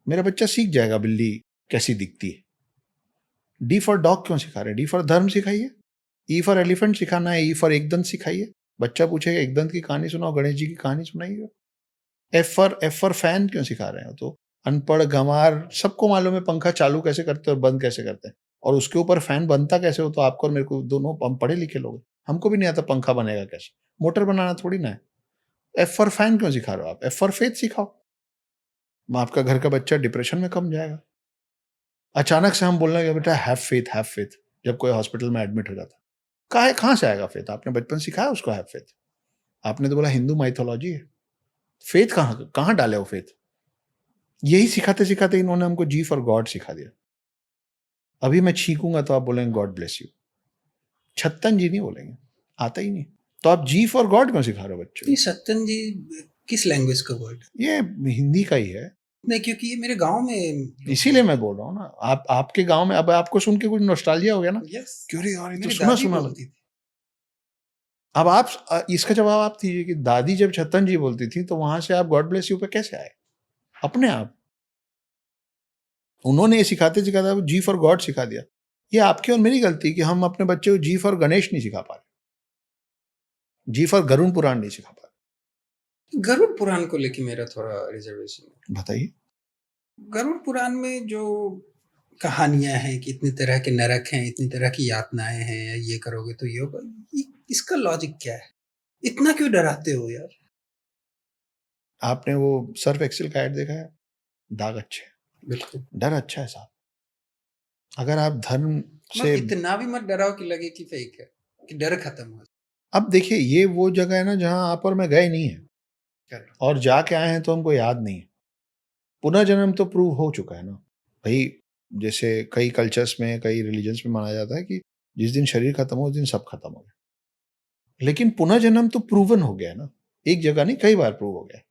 मेरा बच्चा सीख जाएगा बिल्ली कैसी दिखती है। डी फॉर डॉग क्यों सिखा रहे हैं? डी फॉर धर्म सिखाइए। ई फॉर एलिफेंट सिखाना है, ई फॉर एकदंत सिखाइए। बच्चा पूछेगा एकदंत की कहानी सुनाओ, गणेश जी की कहानी सुनाइए। एफ फॉर फैन क्यों सिखा रहे हो? तो अनपढ़ गंवार सबको मालूम है पंखा चालू कैसे करते हैं और बंद कैसे करते हैं, और उसके ऊपर फैन बनता कैसे हो। तो आपको और मेरे को दोनों हम पढ़े लिखे लोग हैं, हमको भी नहीं आता पंखा बनेगा कैसे, मोटर बनाना थोड़ी ना है। एफ फॉर फैन क्यों सिखा रहे हो आप? एफ फॉर फेथ सिखाओ। आपका घर का बच्चा डिप्रेशन में कम जाएगा। अचानक से हम बोलने लगे बेटा हैव फेथ, हैव फेथ, जब कोई हॉस्पिटल में एडमिट हो जाता, कहाँ से आएगा फेथ? आपने बचपन सिखाया उसको हैव फेथ? आपने तो बोला हिंदू माइथोलॉजी है। फेथ कहाँ कहाँ डाले हो फेथ? यही सिखाते सिखाते इन्होंने हमको जी फॉर गॉड सिखा दिया। अभी मैं छींकूंगा तो आप बोलेंगे गॉड ब्लेस यू। छत्तन जी नहीं बोलेंगे, आता ही नहीं। तो आप जी फॉर गॉड क्यों सिखा रहे हो बच्चों? ये सत्तन जी किस लैंग्वेज का वर्ड? ये हिंदी का ही है। नहीं, क्योंकि ये मेरे गांव में इसीलिए मैं बोल रहा हूँ ना, आपके गांव में अब आपको सुन के कुछ नॉस्टैल्जिया हो गया ना। यस, क्यों रे यार, ये तो मेरी सुना दादी सुना बोलती थी। अब आप इसका जवाब आप दीजिए कि दादी जब छत्तन जी बोलती थी तो वहां से आप गॉड ब्लेस यू पे कैसे आए? अपने आप उन्होंने ये सिखाते सिखाते जी फॉर गॉड सिखा दिया। ये आपकी और मेरी गलती कि हम अपने बच्चे को जी फॉर गणेश नहीं सिखा पा रहे, जी फॉर गरुण पुराण नहीं सिखा पा गरुड़ पुराण को लेके मेरा थोड़ा रिजर्वेशन है। रहे। बताइए। गरुड़ पुराण में जो कहानियां हैं कि इतनी तरह के नरक हैं, इतनी तरह की यातनाएं हैं, ये करोगे तो ये होगा, इसका लॉजिक क्या है? इतना क्यों डराते हो यार? आपने वो सर्फ एक्सेल का ऐड देखा है? दाग अच्छे, बिल्कुल। डर अच्छा है साहब। अगर आप धर्म से इतना भी मत डराओ कि लगे कि फेक है, कि डर खत्म हो। अब देखिए, ये वो जगह है ना जहां आप और मैं गए नहीं है, Correct. और जाके आए हैं तो हमको याद नहीं है। पुनर्जन्म तो प्रूव हो चुका है ना भाई। जैसे कई कल्चर्स में, कई रिलीजन्स में माना जाता है कि जिस दिन शरीर खत्म हो उस दिन सब खत्म हो गया। लेकिन पुनर्जन्म तो प्रूवन हो गया ना, एक जगह नहीं, कई बार प्रूव हो गया।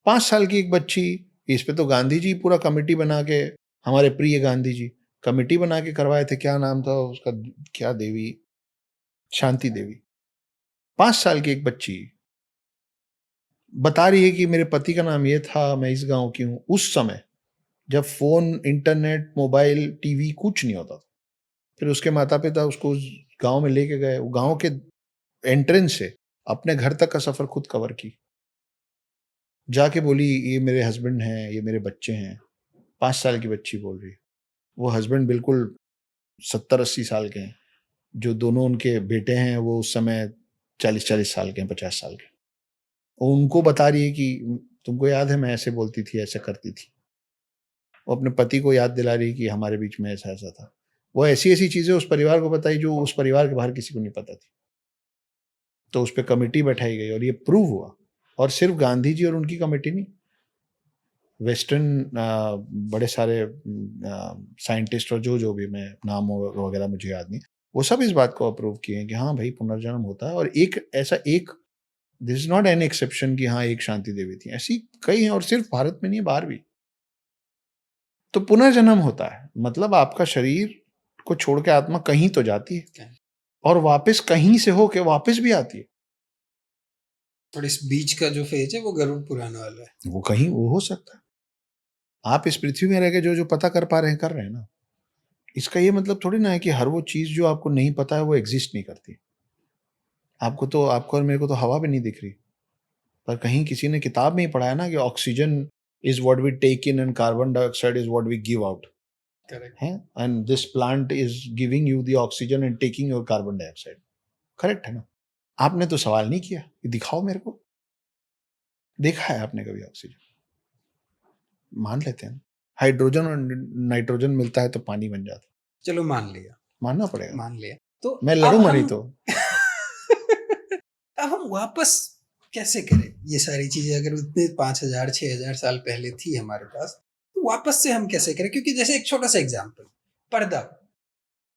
5 साल की एक बच्ची, इस पे तो गांधी जी पूरा कमेटी बना के, हमारे प्रिय गांधी जी कमेटी बना के करवाए थे। क्या नाम था उसका, क्या देवी, शांति देवी। 5 साल की एक बच्ची बता रही है कि मेरे पति का नाम ये था, मैं इस गांव की हूं। उस समय जब फोन, इंटरनेट, मोबाइल, टीवी कुछ नहीं होता था। फिर उसके माता पिता उसको उस गांव में लेके गए। वो गांव के एंट्रेंस से अपने घर तक का सफर खुद कवर की। जाके बोली ये मेरे हस्बैंड हैं, ये मेरे बच्चे हैं। 5 साल की बच्ची बोल रही है। वो हस्बैंड बिल्कुल 70-80 साल के हैं। जो दोनों उनके बेटे हैं वो उस समय 40-40 साल के हैं, 50 साल के। उनको बता रही है कि तुमको याद है मैं ऐसे बोलती थी, ऐसे करती थी। वो अपने पति को याद दिला रही कि हमारे बीच में ऐसा ऐसा था। वो ऐसी ऐसी चीजें उस परिवार को बताई जो उस परिवार के बाहर किसी को नहीं पता थी। तो उस पर कमेटी बैठाई गई और ये प्रूव हुआ। और सिर्फ गांधी जी और उनकी कमेटी नहीं, वेस्टर्न बड़े सारे साइंटिस्ट और जो जो भी, मैं नाम वगैरह मुझे याद नहीं, वो सब इस बात को अप्रूव किए हैं कि हाँ भाई पुनर्जन्म होता है। और एक ऐसा एक, this is not an exception कि हाँ एक शांति देवी थी, ऐसी कई हैं। और सिर्फ भारत में नहीं, बाहर भी। तो पुनर्जन्म होता है मतलब आपका शरीर को छोड़ के आत्मा कहीं तो जाती है और वापस कहीं से होके वापस भी आती है। और इस बीच का जो फेज है वो गरुड़ पुराण वाला है। वो कहीं वो हो सकता है। आप इस पृथ्वी में रह के जो जो पता कर पा रहे हैं कर रहे हैं ना। इसका ये मतलब थोड़ी ना है कि हर वो चीज जो आपको नहीं पता है वो एग्जिस्ट नहीं करती। आपको और मेरे को तो हवा भी नहीं दिख रही, पर कहीं किसी ने किताब में ही पढ़ा है ना कि oxygen is what we take in and carbon dioxide is what we give out है, and this plant is giving you the oxygen and taking your carbon dioxide. Correct है ना? आपने तो सवाल नहीं किया कि दिखाओ मेरे को, देखा है आपने कभी ऑक्सीजन? मान लेते हैं हाइड्रोजन और नाइट्रोजन मिलता है तो पानी बन जाता है। चलो मान लिया, मानना पड़ेगा, मान लिया। तो मैं लड़ूंगा नहीं तो। अब हम वापस कैसे करें ये सारी चीजें? अगर उतने 5000-6000 साल पहले थी हमारे पास, तो वापस से हम कैसे करें? क्योंकि जैसे एक छोटा सा एग्जाम्पल, पर्दा,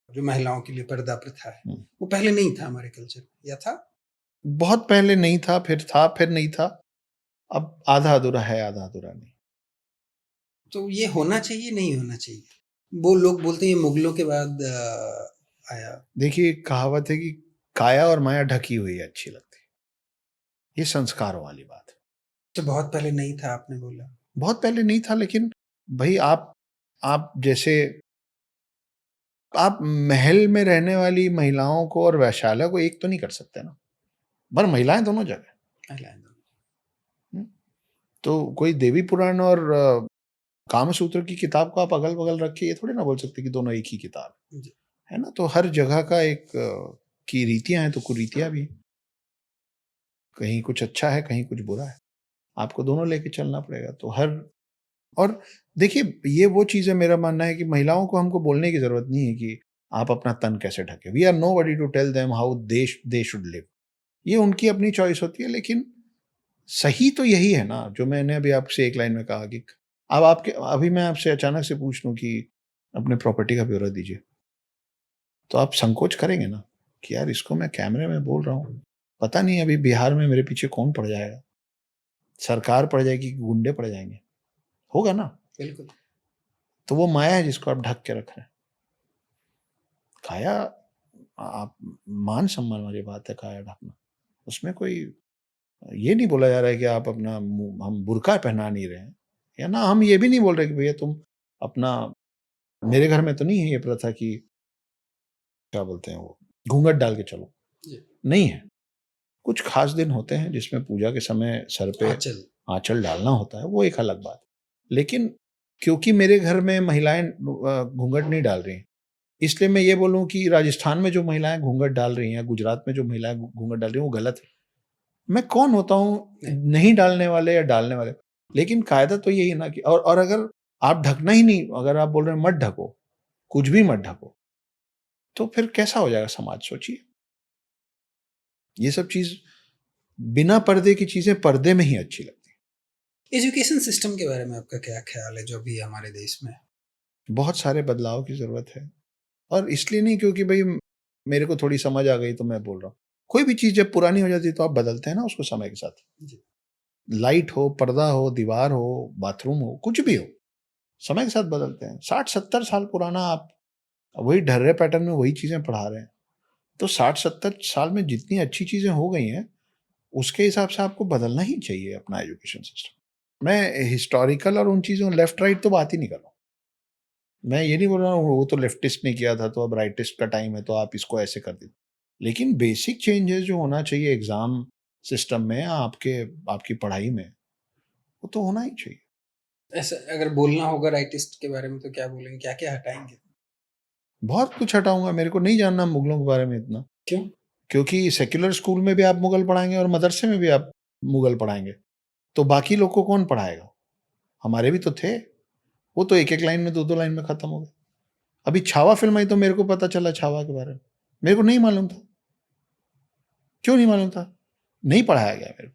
जो महिलाओं के लिए पर्दा प्रथा है, वो पहले नहीं था हमारे कल्चर में, या था? बहुत पहले नहीं था, फिर नहीं था। अब आधा अधूरा है, आधा अधूरा नहीं। तो ये होना चाहिए, नहीं होना चाहिए? वो लोग बोलते हैं ये मुगलों के बाद आया। देखिए, कहावत है कि काया और माया ढकी हुई है अच्छी लगती है। ये संस्कारों वाली बात है। तो बहुत पहले नहीं था आपने बोला। बहुत पहले नहीं था, लेकिन भाई आप आप जैसे आप महल में रहने वाली महिलाओं को और वैश्यालय को एक तो नहीं कर सकते ना, पर महिलाएँ दोनों जगह। महिलाएँ दोनों। हुँ, तो कोई देवी पुराण और कामसूत्र की किताब को आप अगल-बगल रख के ये थोड़ी ना बोल सकते कि दोनों एक ही किताब जी। है ना? तो हर जगह का एक की रीतियाँ हैं तो कुरीतियाँ भी हैं। कहीं कुछ अच्छा है, कहीं कुछ बुरा है। आपको दोनों लेके चलना पड़ेगा। तो हर और देखिए ये वो चीज़ है मेरा मानना है कि महिलाओं को हमको बोलने की ज़रूरत नहीं है कि आप अपना तन कैसे ढकें। We are nobody to tell them how they should live. ये उनकी अपनी चॉइस होती है लेकिन सही तो यही है ना, जो मैंने अभी आपसे एक लाइन में कहा कि अब आपके अभी मैं आपसे अचानक से पूछ लूँ कि अपने प्रॉपर्टी का ब्यौरा दीजिए, तो आप संकोच करेंगे ना कि यार इसको मैं कैमरे में बोल रहा हूँ, पता नहीं अभी बिहार में मेरे पीछे कौन पड़ जाएगा, सरकार पड़ जाएगी कि गुंडे पड़ जाएँगे, होगा ना? बिल्कुल। तो वो माया है जिसको आप ढक के रख रहे हैं। काया आप मान-सम्मान वाली बात है काया ढकना, उसमें कोई ये नहीं बोला जा रहा है कि आप अपना मुँह हम बुर्का पहना नहीं रहे हैं, या ना हम ये भी नहीं बोल रहे कि भैया तुम अपना मेरे घर में तो नहीं है ये प्रथा कि क्या बोलते हैं वो, घूंघट डाल के चलो, जी। नहीं है। कुछ खास दिन होते हैं जिसमें पूजा के समय सर पे आँचल। आँचल डालना होता है, वो एक अलग बात है। लेकिन क्योंकि मेरे घर में महिलाएँ घूंघट नहीं डाल रही हैं, इसलिए मैं ये बोलूँ कि राजस्थान में जो महिलाएँ घूंघट डाल रही हैं, गुजरात में जो महिलाएँ घूंघट डाल रही हैं, वो गलत है। मैं कौन होता हूँ नहीं। नहीं डालने वाले या डालने वाले? लेकिन कायदा तो यही है ना कि और अगर आप ढकना ही नहीं, अगर आप बोल रहे हैं मत ढको, कुछ भी मत ढको, तो फिर कैसा हो जाएगा समाज सोचिए? ये सब चीज़ बिना पर्दे की चीज़ें पर्दे में ही अच्छी लगती हैं। एजुकेशन सिस्टम के बारे में आपका क्या ख़्याल है जो अभी हमारे देश में है? बहुत सारे बदलाव की ज़रूरत है और इसलिए नहीं क्योंकि भई मेरे को थोड़ी समझ आ गई तो मैं बोल रहा हूँ। कोई भी चीज़ जब पुरानी हो जाती है तो आप बदलते हैं ना उसको समय के साथ। जी। लाइट हो, पर्दा हो, दीवार हो, बाथरूम हो, कुछ भी हो, समय के साथ बदलते हैं। 60-70 साल पुराना आप वही ढर्रे पैटर्न में वही चीज़ें पढ़ा रहे हैं। तो 60-70 साल में जितनी अच्छी चीज़ें हो गई हैं, उसके हिसाब से आपको बदलना ही चाहिए अपना एजुकेशन सिस्टम। मैं हिस्टोरिकल और उन चीज़ों लेफ्ट राइट तो बात ही नहीं कर रहा हूँ। मैं ये नहीं बोल रहा हूँ वो तो लेफ्टिस्ट ने किया था तो अब राइटिस्ट का टाइम है तो आप इसको ऐसे कर दीजिए। लेकिन बेसिक चेंजेस जो होना चाहिए एग्ज़ाम सिस्टम में आपके आपकी पढ़ाई में, वो तो होना ही चाहिए। ऐसा अगर बोलना होगा राइटिस्ट के बारे में तो क्या बोलेंगे? क्या-क्या हटाएँगे? बहुत कुछ हटाऊँगा, मेरे को नहीं जानना मुगलों के बारे में इतना। क्यों? क्योंकि सेक्युलर स्कूल में भी आप मुगल पढ़ाएँगे और मदरसे में भी आप मुगल पढ़ाएँगे। तो बाकी लोग को कौन पढ़ाएगा? हमारे भी तो थे। वो तो एक-एक लाइन में, 2-2 लाइन में खत्म हो गए। अभी छावा फ़िल्म आई तो मेरे को पता चला छावा के बारे में। मेरे को नहीं मालूम था। क्यों नहीं मालूम था? नहीं पढ़ाया गया मेरे को।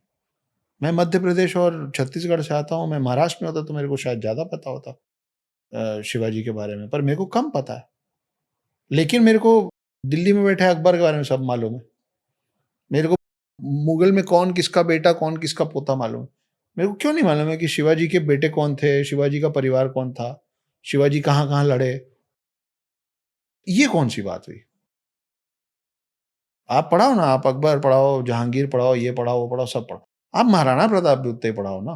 मैं मध्य प्रदेश और छत्तीसगढ़ से आता हूँ, मैं महाराष्ट्र में होता तो मेरे को शायद ज़्यादा पता होता शिवाजी के बारे में, पर मेरे को कम पता है। लेकिन मेरे को दिल्ली में बैठे अकबर के बारे में सब मालूम है। मेरे को मुगल में कौन किसका बेटा, कौन किसका पोता मालूम है। मेरे को क्यों नहीं मालूम है कि शिवाजी के बेटे कौन थे, शिवाजी का परिवार कौन था, शिवाजी कहाँ-कहाँ लड़े। ये कौन-सी बात हुई? आप पढ़ाओ ना, आप अकबर पढ़ाओ, जहांगीर पढ़ाओ, ये पढ़ाओ, वो पढ़ाओ, सब पढ़ाओ। आप महाराणा प्रताप भी उतने ही पढ़ाओ ना,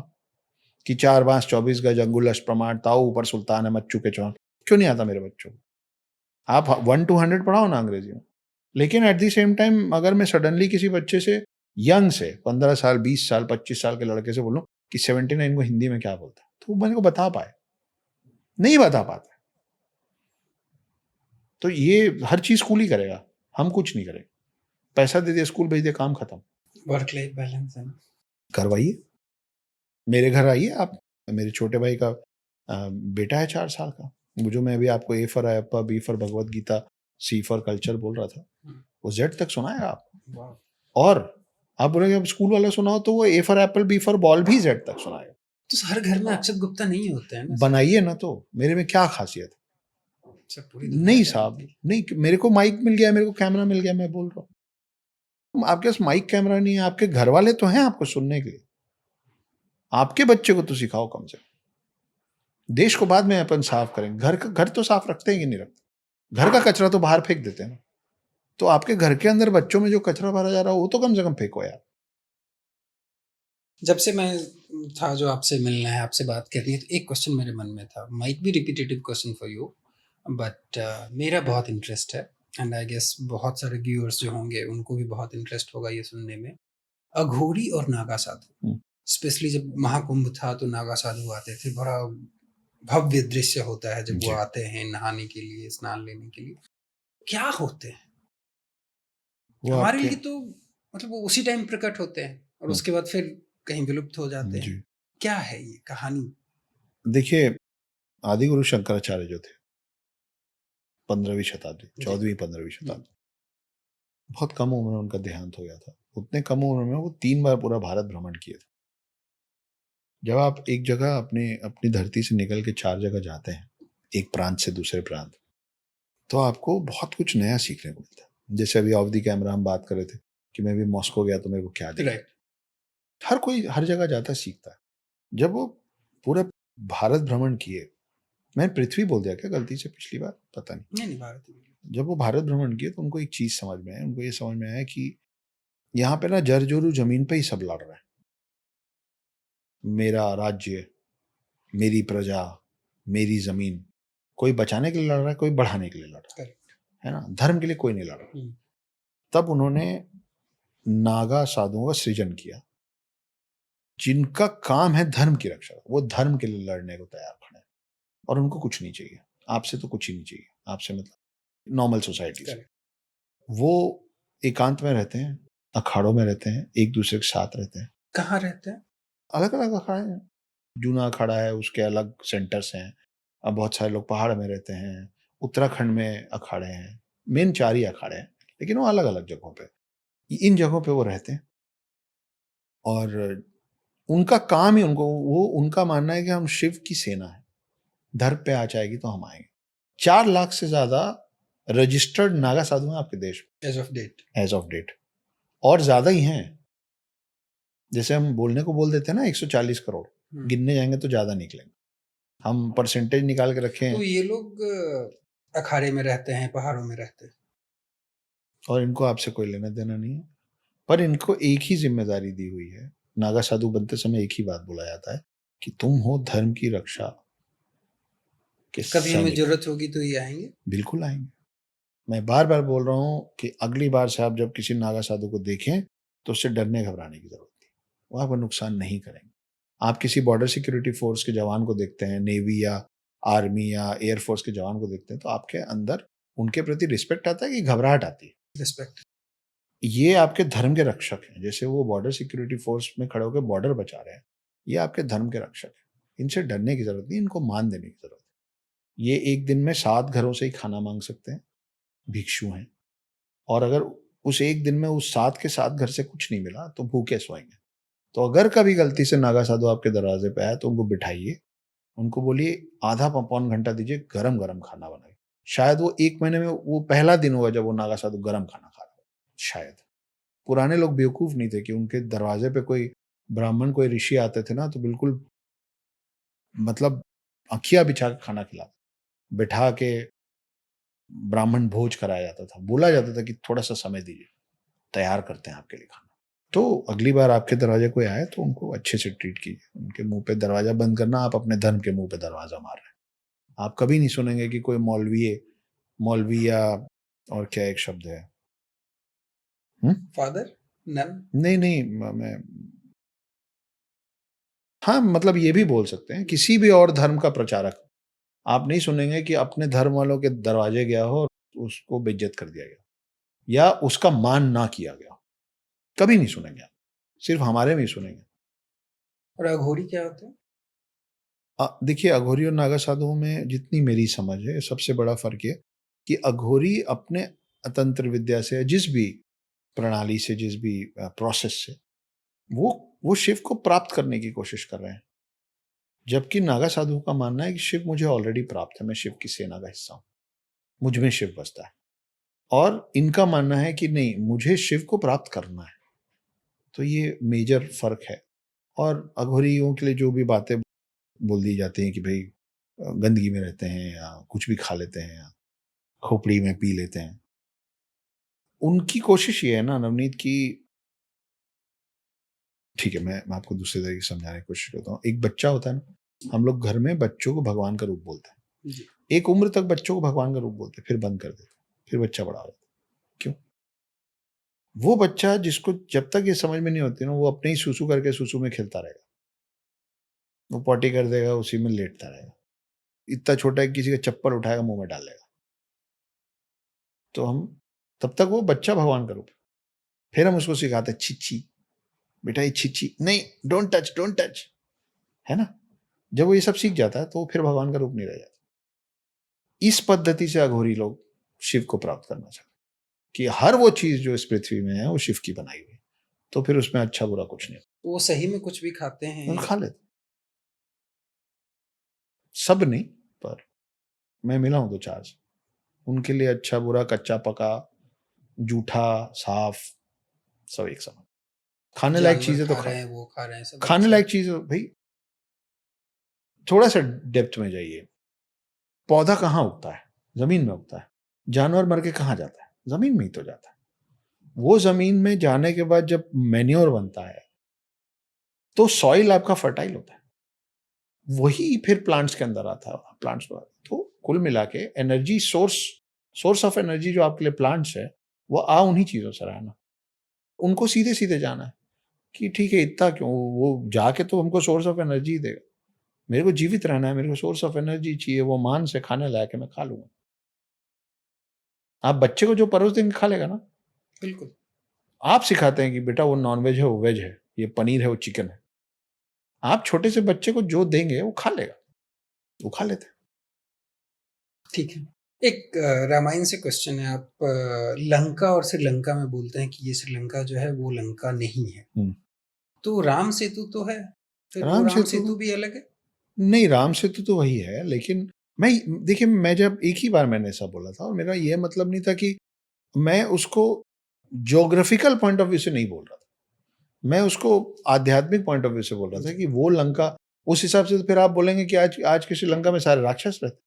कि 4 बाँस 24 गज अंगुल अष्टप्रमाण ताऊ ऊपर सुल्तान है मच्चू के चौहान। क्यों नहीं आता मेरे बच्चों को? आप 1 टू 100 पढ़ाओ ना अंग्रेजी में। लेकिन एट द सेम टाइम अगर मैं सडनली किसी बच्चे से यंग से 15 साल, 20 साल, 25 साल के लड़के से बोलूँ कि 79 को हिंदी में क्या बोलते हैं? तो वो मेरे को बता पाए। नहीं बता पाता। तो ये हर चीज़ स्कूल ही करेगा, हम कुछ नहीं करेंगे। पैसा दे दिया, स्कूल भेज दिया, काम खत्म। वर्क लाइफ बैलेंस है ना? करवाइए, मेरे घर आइए आप। मेरे छोटे भाई का बेटा है 4 साल का। वो जो मैं अभी आपको A for apple, B for Bhagavad Gita, C for culture बोल रहा था, हुँ। वो ज़ेड तक सुनाएगा आपको। वाह! और आप बोलेंगे अब स्कूल वाला सुनाओ तो वो A for apple, B for ball भी ज़ेड तक सुनाएगा। तो हर घर में अक्षत गुप्ता नहीं होते हैं ना सर? बनाइए ना तो, मेरे में क्या ख़ासियत है? सब पूरी दुनिया नहीं जानती साहब, है। नहीं मेरे को माइक मिल गया, मेरे को कैमरा मिल गया, मैं बोल रहा हूँ। आपके पास माइक कैमरा नहीं है, आपके घर वाले तो हैं आपको सुनने के लिए। आपके बच्चे को तो सिखाओ कम से कम। देश को बाद में अपन साफ करेंगे। घर तो साफ रखते हैं कि नहीं रखते? घर का कचरा तो बाहर फेंक देते हैं ना। तो आपके घर के अंदर बच्चों में जो कचरा भरा जा रहा है, वो तो कम से कम फेंको यार। जब से मैं था जो आपसे मिलना है, आपसे बात करनी है, तो एक क्वेश्चन मेरे मन में था, might be repetitive question for you, but मेरा बहुत इंटरेस्ट है एंड आई गेस बहुत सारे व्यूअर्स जो होंगे उनको भी बहुत इंटरेस्ट होगा ये सुनने में। अघोरी और नागा साधु, हुँ। स्पेशली जब महाकुंभ था तो नागा साधु आते थे, बड़ा भव्य दृश्य होता है जब वो जी। आते हैं नहाने के लिए, स्नान लेने के लिए। क्या होते हैं? वो हमारे आपके लिए तो मतलब वो उसी टाइम प्रकट होते हैं और हुँ, उसके बाद फिर कहीं विलुप्त हो जाते हैं। जी। क्या है ये कहानी? देखिए, आदिगुरु शंकराचार्य जो थे 15वीं शताब्दी, जी। 14वीं-15वीं हुँ, शताब्दी, बहुत कम उम्र में उनका देहांत हो गया था। उतने कम उम्र में वो 3 बार पूरा भारत भ्रमण किए थे। जब आप एक जगह अपनी अपनी धरती से निकल के 4 जगह जाते हैं, एक प्रांत से दूसरे प्रांत, तो आपको बहुत कुछ नया सीखने को मिलता है। जैसे अभी ऑफ द कैमरा हम बात कर रहे थे कि मैं भी मॉस्को गया तो मेरे को क्या दिखा। राइट। हर कोई हर जगह जाता है, सीखता है। जब वो पूरा भारत भ्रमण किए, मैंने पृथ्वी बोल दिया क्या गलती से पिछली बार? पता नहीं। नहीं, नहीं भारत में। जब वो भारत भ्रमण किए तो उनको एक चीज़ समझ में आई, उनको ये समझ में आया कि यहाँ पे ना जर-जोरू ज़मीन पे ही सब लड़ रहे हैं। मेरा राज्य, मेरी प्रजा, मेरी ज़मीन। कोई बचाने के लिए लड़ रहा है, कोई बढ़ाने के लिए लड़ रहा करेक्ट। है ना? धर्म के लिए कोई नहीं लड़ रहा। हुँ, तब उन्होंने नागा साधुओं का सृजन किया, जिनका काम है धर्म की रक्षा। वो धर्म के लिए लड़ने को तैयार खड़े हैं और उनको कुछ नहीं चाहिए। आपसे तो कुछ ही नहीं चाहिए। आपसे मतलब नॉर्मल सोसाइटी से। करेक्ट। वो एकांत में रहते हैं, अखाड़ों में रहते हैं, एक-दूसरे के साथ रहते हैं। कहाँ रहते हैं? अलग-अलग अखाड़े हैं। जूना अखाड़ा है, उसके अलग सेंटर्स हैं। अब बहुत सारे लोग पहाड़ में रहते हैं, उत्तराखंड में अखाड़े हैं। मेन 4 ही अखाड़े हैं, लेकिन वो अलग-अलग जगहों पे। इन जगहों पे वो रहते हैं और उनका काम ही उनका मानना है कि हम शिव की सेना हैं। धर पे आँच आएगी तो हम आएँगे। 4 लाख से ज़्यादा रजिस्टर्ड नागा साधु हैं आपके देश एज़ ऑफ डेट। में, एज़ ऑफ डेट, और ज़्यादा ही हैं। जैसे हम बोलने को बोल देते हैं ना 140 करोड़, हुँ, गिनने जाएँगे तो ज़्यादा निकलेंगे। हम परसेंटेज निकाल के रखे तो हैं ये लोग अखाड़े में रहते हैं, पहाड़ों में रहते हैं। और इनको आपसे कोई लेना-देना नहीं है। पर इनको एक ही ज़िम्मेदारी दी हुई है। नागा साधु बनते समय एक ही बात बोला जाता है कि तुम हो धर्म की रक्षा के कभी हमें सैनिक। ज़रूरत होगी तो ये आएँगे? बिल्कुल आएँगे। मैं बार-बार बोल रहा हूँ कि अगली बार से आप जब किसी नागा साधु को देखें, तो उससे डरने घबराने की ज़रूरत नहीं। वो आपको नुकसान नहीं करेंगे। आप किसी बॉर्डर सिक्योरिटी फ़ोर्स के जवान को देखते हैं, नेवी या आर्मी या एयर फ़ोर्स के जवान को देखते हैं, तो आपके अंदर उनके प्रति रिस्पेक्ट आता है कि घबराहट आती है? रिस्पेक्ट। ये आपके धर्म के रक्षक हैं। जैसे वो बॉर्डर सिक्योरिटी फ़ोर्स में खड़े होके बॉर्डर बचा रहे हैं, ये आपके धर्म के रक्षक हैं। इनसे डरने की ज़रूरत नहीं, इनको मान देने की ज़रूरत है। ये एक दिन में 7 घरों से ही खाना माँग सकते हैं, भिक्षु हैं। और अगर उस एक दिन में उस 7 के 7 घर से कुछ नहीं मिला, तो भूखे सोएँगे। तो अगर कभी गलती से नागा साधु आपके दरवाज़े पे आए, तो उनको बिठाइए, उनको बोलिए आधा पौन घंटा दीजिए, गरम-गरम खाना बनाइए। शायद वो 1 महीने में वो पहला दिन होगा जब वो नागा साधु गरम खाना खा रहा हो, शायद। पुराने लोग बेवकूफ़ नहीं थे कि उनके दरवाज़े पे कोई ब्राह्मण, कोई ऋषि आते थे ना, तो बिल्कुल मतलब अँखियाँ बिछा के खाना खिलाते। बिठा के ब्राह्मण भोज कराया जाता था। बोला जाता था कि थोड़ा-सा समय दीजिए, तैयार करते हैं आपके लिए खाना। तो अगली बार आपके दरवाजे कोई आए तो उनको अच्छे से ट्रीट कीजिए। उनके मुँह पे दरवाज़ा बंद करना, आप अपने धर्म के मुँह पे दरवाज़ा मार रहे हैं। आप कभी नहीं सुनेंगे कि कोई मौलवी या और क्या एक शब्द है? हुँ? फादर? नन? नहीं, नहीं मैं हाँ, मतलब ये भी बोल सकते हैं, किसी भी और धर्म का प्रचारक। आप नहीं सुनेंगे कि अपने धर्म वालों के दरवाजे गया हो और उसको बेइज्जत कर दिया गया या उसका मान ना किया गया। कभी नहीं सुनेंगे आप। सिर्फ़ हमारे में ही सुनेंगे। और अघोरी क्या होते हैं? देखिए अघोरी और नागा साधुओं में जितनी मेरी समझ है, सबसे बड़ा फ़र्क ये कि अघोरी अपने तंत्र विद्या से, जिस भी प्रणाली से, जिस भी प्रोसेस से, वो शिव को प्राप्त करने की कोशिश कर रहे हैं। जबकि नागा साधुओं का मानना है कि शिव मुझे ऑलरेडी प्राप्त है, मैं शिव की सेना का हिस्सा हूँ। मुझ में शिव बसता है। और इनका मानना है कि नहीं, मुझे शिव को प्राप्त करना है। तो ये मेजर फ़र्क है। और अघोरियों के लिए जो भी बातें बोल दी जाती हैं कि भई गंदगी में रहते हैं या कुछ भी खा लेते हैं या खोपड़ी में पी लेते हैं। उनकी कोशिश ये है ना नवनीत ठीक है, मैं आपको दूसरे तरीके से समझाने की कोशिश करता हूँ। एक बच्चा होता है ना, हम लोग घर में बच्चों को भगवान का रूप बोलते हैं। जी। एक उम्र तक बच्चों को भगवान का रूप बोलते हैं, फिर बंद कर देते हैं, फिर बच्चा बड़ा हो जाता है। क्यों? वो बच्चा जिसको जब तक ये समझ में नहीं होती ना, वो अपने ही सूसू करके सूसू में खेलता रहेगा। वो पॉटी कर देगा, उसी में लेटता रहेगा। इतना छोटा है कि किसी का चप्पल उठाएगा, मुँह में डाल लेगा। तो हम तब तक वो बच्चा भगवान का रूप है। फिर हम उसको सिखाते हैं, छी-छी, बेटा ये छी-छी, नहीं, डोंट टच, डोंट टच, है ना? जब वो ये सब सीख जाता है, तो वो फिर भगवान का रूप नहीं रह जाता। इस पद्धति से अघोरी लोग शिव को प्राप्त करना चाहते हैं कि हर वो चीज़ जो इस पृथ्वी में है, वो शिव की बनाई हुई है। तो फिर उसमें अच्छा-बुरा कुछ नहीं। वो सही में कुछ भी खाते वो हैं? खा लेते। सब नहीं, पर मैं मिला हूँ 2-4 से। उनके लिए अच्छा-बुरा, कच्चा-पका, जूठा, साफ, सब एक समान। खाने लायक जानवर चीज़ें तो खा खा रहे हैं, वो खा रहे हैं, सब खाने अच्छा है। लायक चीज़ भई थोड़ा-सा डेप्थ में जाइए। पौधा कहाँ उगता है? ज़मीन में उगता है। जानवर मर के कहाँ जाता है? ज़मीन में ही तो जाता है। वो ज़मीन में जाने के बाद जब मैन्योर बनता है, तो सॉइल आपका फर्टाइल होता है। वही फिर प्लांट्स के अंदर आता है, प्लांट्स में आता है। तो कुल मिला के एनर्जी सोर्स ऑफ एनर्जी जो आपके लिए प्लांट्स है, वो उन्हीं चीज़ों से रहा है ना। उनको सीधे-सीधे जाना है कि ठीक है, इतना क्यों? वो जाके तो हमको सोर्स ऑफ एनर्जी ही देगा। मेरे को जीवित रहना है, मेरे को सोर्स ऑफ एनर्जी चाहिए, वो मांस है, खाने लायक है, मैं खा लूँगा। आप बच्चे को जो परोस देंगे, खा लेगा ना। बिल्कुल। आप सिखाते हैं कि बेटा वो नॉन-वेज है, वो वेज है, ये पनीर है, वो चिकन है। आप छोटे से बच्चे को जो देंगे, वो खा लेगा। वो खा लेते हैं। ठीक है। एक रामायण से क्वेश्चन है, आप लंका और श्रीलंका में बोलते हैं कि ये श्रीलंका जो है वो लंका नहीं है। हुँ। तो राम सेतु तो है, फिर वो राम राम सेतु सेतु भी अलग है? नहीं, राम सेतु तो वही है, लेकिन मैं देखिए, मैं जब एक ही बार मैंने ऐसा बोला था और मेरा ये मतलब नहीं था कि मैं उसको ज्योग्राफिकल पॉइंट ऑफ व्यू से नहीं बोल रहा था। मैं उसको आध्यात्मिक पॉइंट ऑफ व्यू से बोल रहा था जी। कि वो लंका उस हिसाब से तो फिर आप बोलेंगे कि आज आज के श्रीलंका में सारे राक्षस रहते,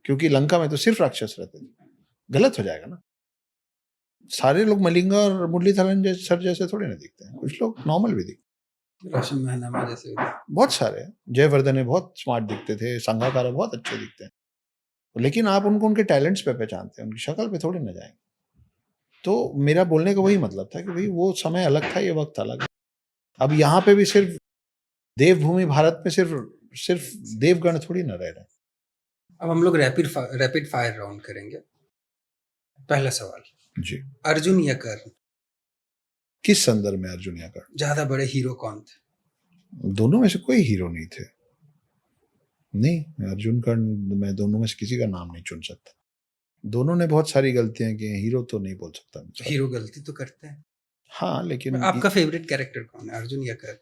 क्योंकि लंका में तो सिर्फ राक्षस रहते थे। गलत हो जाएगा ना। सारे लोग मलिंगा और मुरलीधरन जैसे सर जैसे थोड़े ना दिखते हैं। कुछ लोग नॉर्मल भी दिखते राशन महनामा जैसे हैं। बहुत सारे हैं। जयवर्धने बहुत स्मार्ट दिखते थे, संगाकारा बहुत अच्छे दिखते हैं। लेकिन आप उनको उनके टैलेंट्स पे पहचानते हैं, उनकी शक्ल पे थोड़ी ना जाएँगे। तो मेरा बोलने का वही मतलब था कि भई वो समय अलग था, ये वक़्त अलग है। अब यहाँ पे भी सिर्फ देवभूमि भारत में सिर्फ सिर्फ देवगण थोड़ी ना रह रहे हैं। अब हम लोग रैपिड फायर राउंड करेंगे। पहला सवाल, जी। अर्जुन या कर्ण? किस संदर्भ में अर्जुन या कर्ण? ज़्यादा बड़े हीरो कौन थे? दोनों में से कोई हीरो नहीं थे। नहीं, अर्जुन कर्ण मैं दोनों में से किसी का नाम नहीं चुन सकता। दोनों ने बहुत सारी गलतियाँ की हैं, हीरो तो नहीं बोल सकता मैं, सॉरी। हीरो गलती तो करते हैं। हाँ, लेकिन आपका फेवरेट कैरेक्टर कौन है, अर्जुन या कर्ण?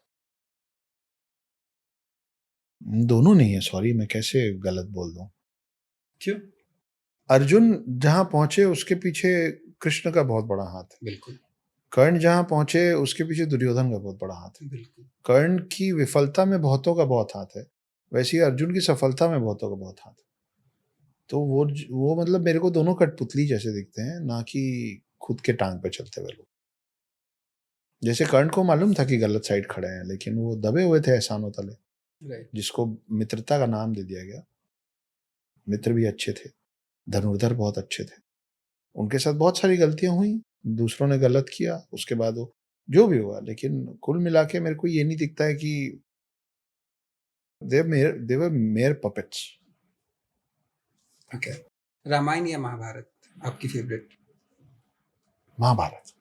दोनों नहीं है, सॉरी, मैं कैसे गलत बोल दूँ? क्यों? अर्जुन जहाँ पहुँचे उसके पीछे कृष्ण का बहुत बड़ा हाथ है। बिल्कुल, कर्ण जहाँ पहुँचे उसके पीछे दुर्योधन का बहुत बड़ा हाथ है। बिल्कुल। कर्ण की विफलता में बहुतों का बहुत हाथ है, वैसे ही अर्जुन की सफलता में बहुतों का बहुत हाथ है। तो वो मतलब मेरे को दोनों कठपुतली जैसे दिखते हैं, ना कि खुद के टाँग पे चलते हुए लोग। जैसे कर्ण को मालूम था कि गलत साइड खड़े हैं, लेकिन वो दबे हुए थे एहसानों तले, राइट। जिसको मित्रता का नाम दे दिया गया। मित्र भी अच्छे थे, धनुर्धर बहुत अच्छे थे। उनके साथ बहुत सारी गलतियाँ हुई, दूसरों ने गलत किया, उसके बाद वो जो भी हुआ, लेकिन कुल मिला के मेरे को ये नहीं दिखता है कि they were mere puppets. Okay. Ramayana या महाभारत आपकी favourite? Mahabharata.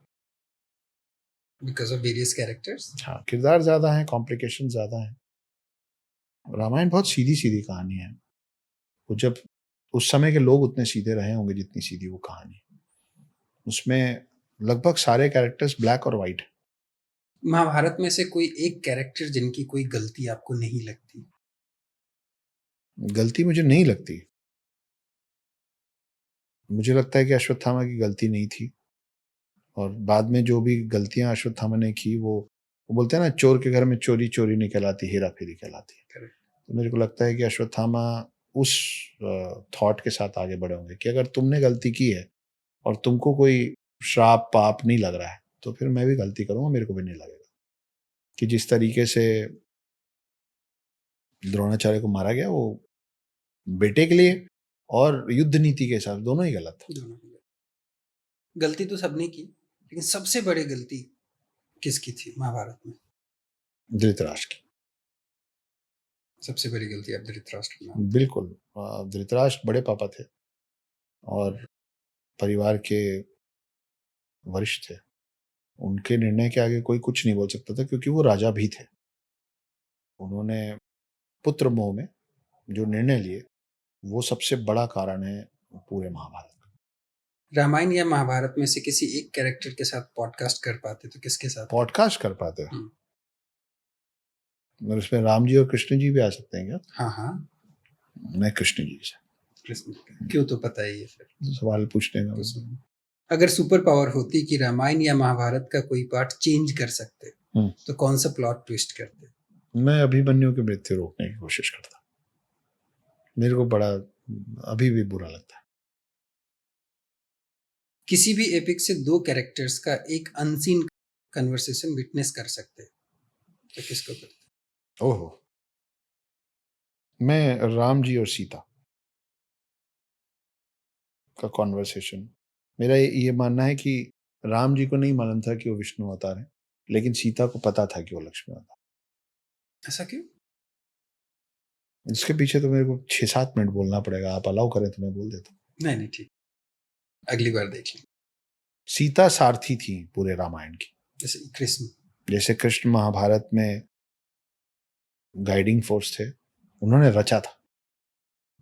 Because of various characters? हाँ, किरदार ज़्यादा हैं, कॉम्प्लिकेशन ज़्यादा हैं। रामायण बहुत सीधी-सीधी कहानी है। वो जब उस समय के लोग उतने सीधे रहे होंगे जितनी सीधी वो कहानी है। उसमें लगभग सारे कैरेक्टर्स ब्लैक और व्हाइट हैं। महाभारत में से कोई एक कैरेक्टर जिनकी कोई गलती आपको नहीं लगती? गलती मुझे नहीं लगती। मुझे लगता है कि अश्वत्थामा की गलती नहीं थी और बाद में जो भी गलतियाँ अश्वत्थामा ने की वो बोलते हैं ना, चोर के घर में चोरी चोरी नहीं कहलाती, हेरा-फेरी कहलाती है। करेक्ट। तो मेरे को लगता है कि अश्वत्थामा उस थॉट के साथ आगे बढ़े होंगे कि अगर तुमने गलती की है और तुमको कोई श्राप, पाप नहीं लग रहा है, तो फिर मैं भी गलती करूँगा, मेरे को भी नहीं लगेगा। कि जिस तरीके से द्रोणाचार्य को मारा गया, वो बेटे के लिए और युद्ध नीति के हिसाब से दोनों ही गलत था। दोनों की गलती तो सबने की, लेकिन सबसे बड़ी गलती किसकी थी महाभारत में? धृतराष्ट्र की। सबसे बड़ी गलती अब धृतराष्ट्र की मानते हैं। बिल्कुल। धृतराष्ट्र बड़े पापा थे और परिवार के वरिष्ठ थे। उनके निर्णय के आगे कोई कुछ नहीं बोल सकता था, क्योंकि वो राजा भी थे। उन्होंने पुत्र मोह में जो निर्णय लिए, वो सबसे बड़ा कारण है पूरे महाभारत का। रामायण या महाभारत में से किसी एक कैरेक्टर के साथ पॉडकास्ट कर पाते तो किसके साथ? पॉडकास्ट कर पाते हैं। हम्म, मगर उसमें राम जी और कृष्ण जी भी आ सकते हैं क्या? हाँ हाँ, मैं कृष्ण जी से कृष्ण क्यों, तो पता ही है फिर। सवाल पूछने का। तो सुनो, अगर सुपर पावर होती कि रामायण या महाभारत का कोई पार्ट चेंज कर सकते, तो कौन सा प्लॉट ट्विस्ट करते? मैं अभिमन्यु की मृत्यु रोकने की कोशिश करता। मेरे को बड़ा अभी भी बुरा लगता है। किसी भी एपिक से दो कैरेक्टर्स का एक अनसीन कन्वर्सेशन विटनेस कर सकते, तो किसको करते? ओहो, मैं राम जी और सीता का कॉन्वर्सेशन। मेरा ये मानना है कि राम जी को नहीं मालूम था कि वो विष्णु अवतार है, लेकिन सीता को पता था कि वो लक्ष्मी अवतार। ऐसा क्यों? इसके पीछे तो मेरे को 6-7 मिनट बोलना पड़ेगा। आप अलाउ करें तो मैं बोल देता हूँ। नहीं नहीं, ठीक, अगली बार देख लें। सीता सारथी थी पूरे रामायण की। जैसे कृष्ण, जैसे कृष्ण महाभारत में गाइडिंग फोर्स थे, उन्होंने रचा था।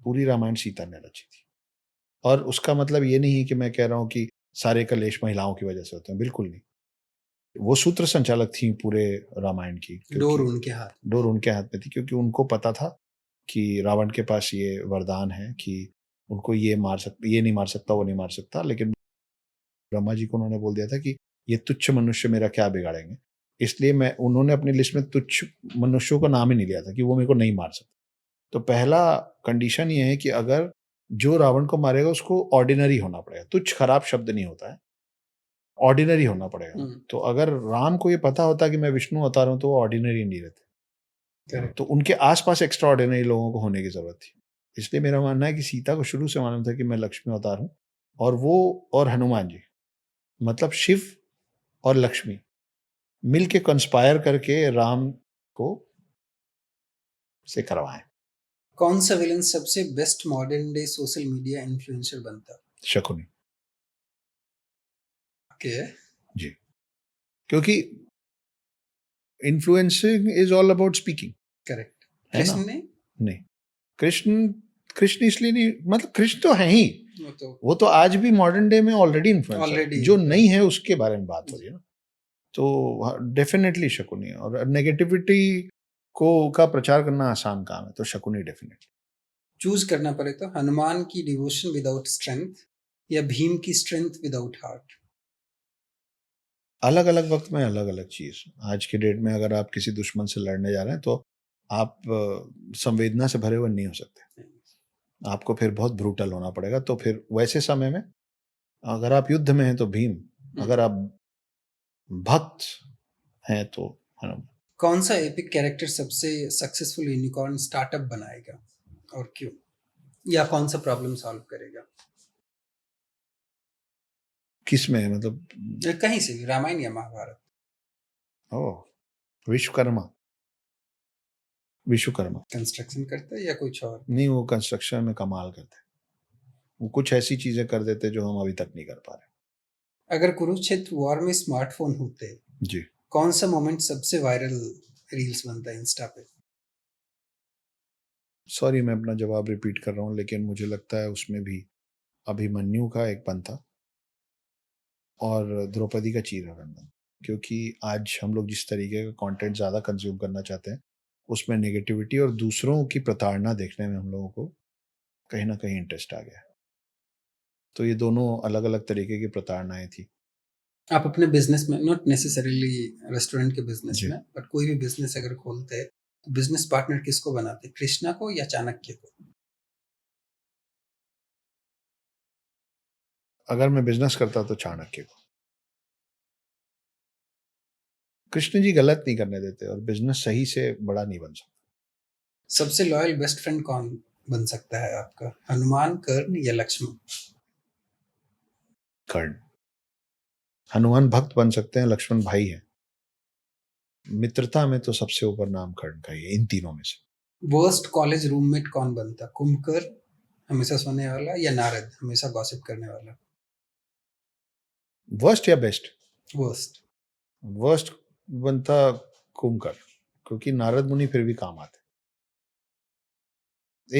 पूरी रामायण सीता ने रची थी। और उसका मतलब ये नहीं है कि मैं कह रहा हूँ कि सारे कलेश महिलाओं की वजह से होते हैं, बिल्कुल नहीं। वो सूत्र संचालक थी पूरे रामायण की, डोर उनके हाथ, डोर उनके हाथ में थी, क्योंकि उनको पता था कि रावण के पास ये वरदान है कि उनको ये नहीं मार सकता, वो नहीं मार सकता। लेकिन ब्रह्मा जी को उन्होंने बोल दिया था कि ये तुच्छ मनुष्य मेरा क्या बिगाड़ेंगे। इसलिए उन्होंने अपनी लिस्ट में तुच्छ मनुष्यों का नाम ही नहीं लिया था कि वो मेरे को नहीं मार सकते। तो पहला कंडीशन ये है कि अगर जो रावण को मारेगा उसको ऑर्डिनरी होना पड़ेगा। तुच्छ खराब शब्द नहीं होता है, ऑर्डिनरी होना पड़ेगा। तो अगर राम को ये पता होता कि मैं विष्णु अवतार हूं, तो वो ऑर्डिनरी नहीं रहते। तो उनके आसपास एक्स्ट्रा ऑर्डिनरी लोगों को होने की जरूरत थी। इसलिए मेरा मानना है कि सीता को शुरू से मालूम था कि मैं लक्ष्मी अवतार हूं, और वो और हनुमान जी, मतलब शिव और लक्ष्मी मिलके कंस्पायर करके राम को से करवाएं। कौन सा विलन सबसे best modern day social media influencer बनता? शकुनी। ओके, जी, क्योंकि influencing is all about speaking. Correct. है ना? कृष्ण ने नहीं, कृष्ण कृष्ण इसलिए नहीं, मतलब कृष्ण तो है ही, वो तो आज भी मॉडर्न डे में ऑलरेडी इन्फ्लुएंसर है। जो नहीं है उसके बारे में बात हो रही है ना। तो डेफिनेटली शकुनी। और नेगेटिविटी को का प्रचार करना आसान काम है, तो शकुनी डेफिनेटली। चूज करना पड़े तो हनुमान की डिवोशन विदाउट स्ट्रेंथ या भीम की स्ट्रेंथ विदाउट हार्ट? अलग अलग वक्त में अलग अलग चीज। आज के डेट में अगर आप किसी दुश्मन से लड़ने जा रहे हैं, तो आप संवेदना से भरे हुए नहीं हो सकते। आपको फिर बहुत ब्रूटल होना पड़ेगा। तो फिर वैसे समय में अगर आप युद्ध में हैं तो भीम, अगर आप भक्त हैं तो हनुमान। कौन सा एपिक कैरेक्टर सबसे सक्सेसफुल यूनिकॉर्न स्टार्टअप बनाएगा और क्यों, या कौन सा प्रॉब्लम सॉल्व करेगा? किस में, मतलब? कहीं से भी, रामायण या महाभारत। ओह, विश्वकर्मा। विश्वकर्मा कंस्ट्रक्शन करता है या कुछ और? नहीं, वो कंस्ट्रक्शन में कमाल करते। वो कुछ ऐसी चीजें कर देते जो हम अभी तक नहीं कर पा रहे। अगर कुरुक्षेत्र वॉर में स्मार्टफोन होते जी, कौन सा मोमेंट सबसे वायरल रील्स बनता है इंस्टा पे? सॉरी मैं अपना जवाब रिपीट कर रहा हूँ, लेकिन मुझे लगता है उसमें भी अभिमन्यु का एक बनता और द्रौपदी का चीरहरण। क्योंकि आज हम लोग जिस तरीके का कंटेंट ज़्यादा कंज्यूम करना चाहते हैं, उसमें नेगेटिविटी और दूसरों की प्रताड़ना देखने में हम लोगों को कहीं ना कहीं इंटरेस्ट आ गया। तो ये दोनों अलग अलग तरीके की प्रताड़नाएं थी। आप अपने बिजनेस में, नॉट नेसेसरीली रेस्टोरेंट के बिजनेस जी, में, बट कोई भी बिजनेस अगर खोलते हैं तो बिजनेस पार्टनर किसको बनाते, कृष्णा को या चाणक्य को? अगर मैं बिजनेस करता तो चाणक्य को। कृष्ण जी गलत नहीं करने देते और बिजनेस सही से बड़ा नहीं बन सकता। सबसे लॉयल बेस्ट फ्रेंड कौन बन सकता है आपका? हनुमान, कर्ण या लक्ष्मण? कर्ण। हनुमान भक्त बन सकते हैं, लक्ष्मण भाई है। मित्रता में तो सबसे ऊपर नाम कर्ण का ही है इन तीनों में से। वर्स्ट कॉलेज रूममेट कौन बनता? कुंभकर्ण हमेशा सोने वाला या नारद हमेशा गॉसिप करने वाला? वर्स्ट या बेस्ट? वर्स्ट। वर्स्ट बनता कुंभकर्ण, क्योंकि नारद मुनि फिर भी काम आते।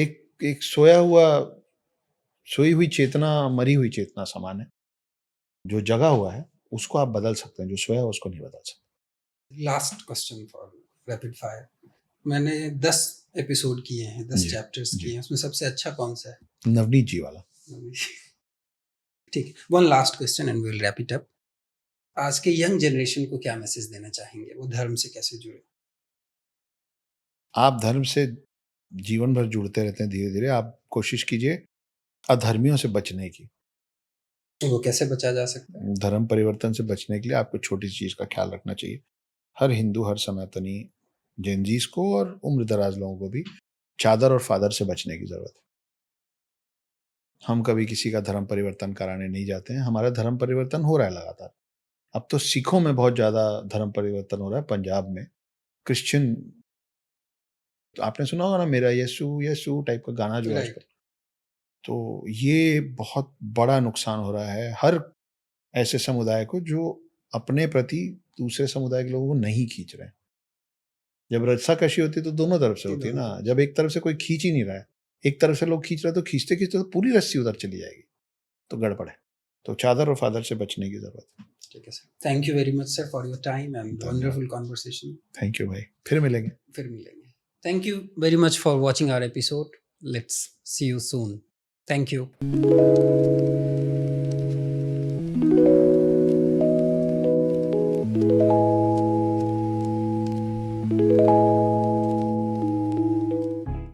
एक एक सोई हुई चेतना, मरी हुई चेतना समान है। जो जगा हुआ है उसको आप बदल सकते हैं, जो सोया है उसको नहीं बदल सकते। Last question for rapid fire. मैंने 10 एपिसोड किए हैं, 10 जी, चैप्टर्स जी। किए हैं, उसमें सबसे अच्छा कौन सा है? नवनीत जी वाला। ठीक है, one last question and we will wrap it up. आज के यंग जनरेशन को क्या मैसेज देना चाहेंगे? वो धर्म से कैसे जुड़े? आप धर्म से जीवन भर जुड़ते रहते हैं धीरे-धीरे, आप कोशिश कीजिए अधर्मियों से बचने की। तो वो कैसे बचा जा सकता है? धर्म परिवर्तन से बचने के लिए आपको छोटी-सी चीज़ का ख्याल रखना चाहिए। हर हिंदू, हर सनातनी, जेनज़ीज़ को और उम्र-दराज़ लोगों को भी चादर और फ़ादर से बचने की ज़रूरत है। हम कभी किसी का धर्म परिवर्तन कराने नहीं जाते हैं, हमारा धर्म परिवर्तन हो रहा है लगातार। अब तो सिखों में बहुत ज़्यादा धर्म परिवर्तन हो रहा है, पंजाब में। क्रिश्चियन, आपने सुना होगा ना, मेरा यीशु यीशु टाइप का गाना जो आजकल। राइट। तो ये बहुत बड़ा नुकसान हो रहा है हर ऐसे समुदाय को जो अपने प्रति दूसरे समुदाय के लोगों को नहीं खींच रहे हैं। जब रस्साकशी होती है तो दोनों तरफ से होती है ना, जब एक तरफ से कोई खींच ही नहीं रहा है, एक तरफ से लोग खींच रहे हैं, तो खींचते-खींचते तो पूरी रस्सी उधर चली जाएगी, तो गड़बड़ है। तो चादर और फादर से बचने की ज़रूरत है। ठीक है sir. Thank you very much sir for your time and धन्यवाद। Wonderful conversation. थैंक यू भाई, फिर मिलेंगे। फिर मिलेंगे। Thank you very much for watching our episode. Let's see you soon. Thank you.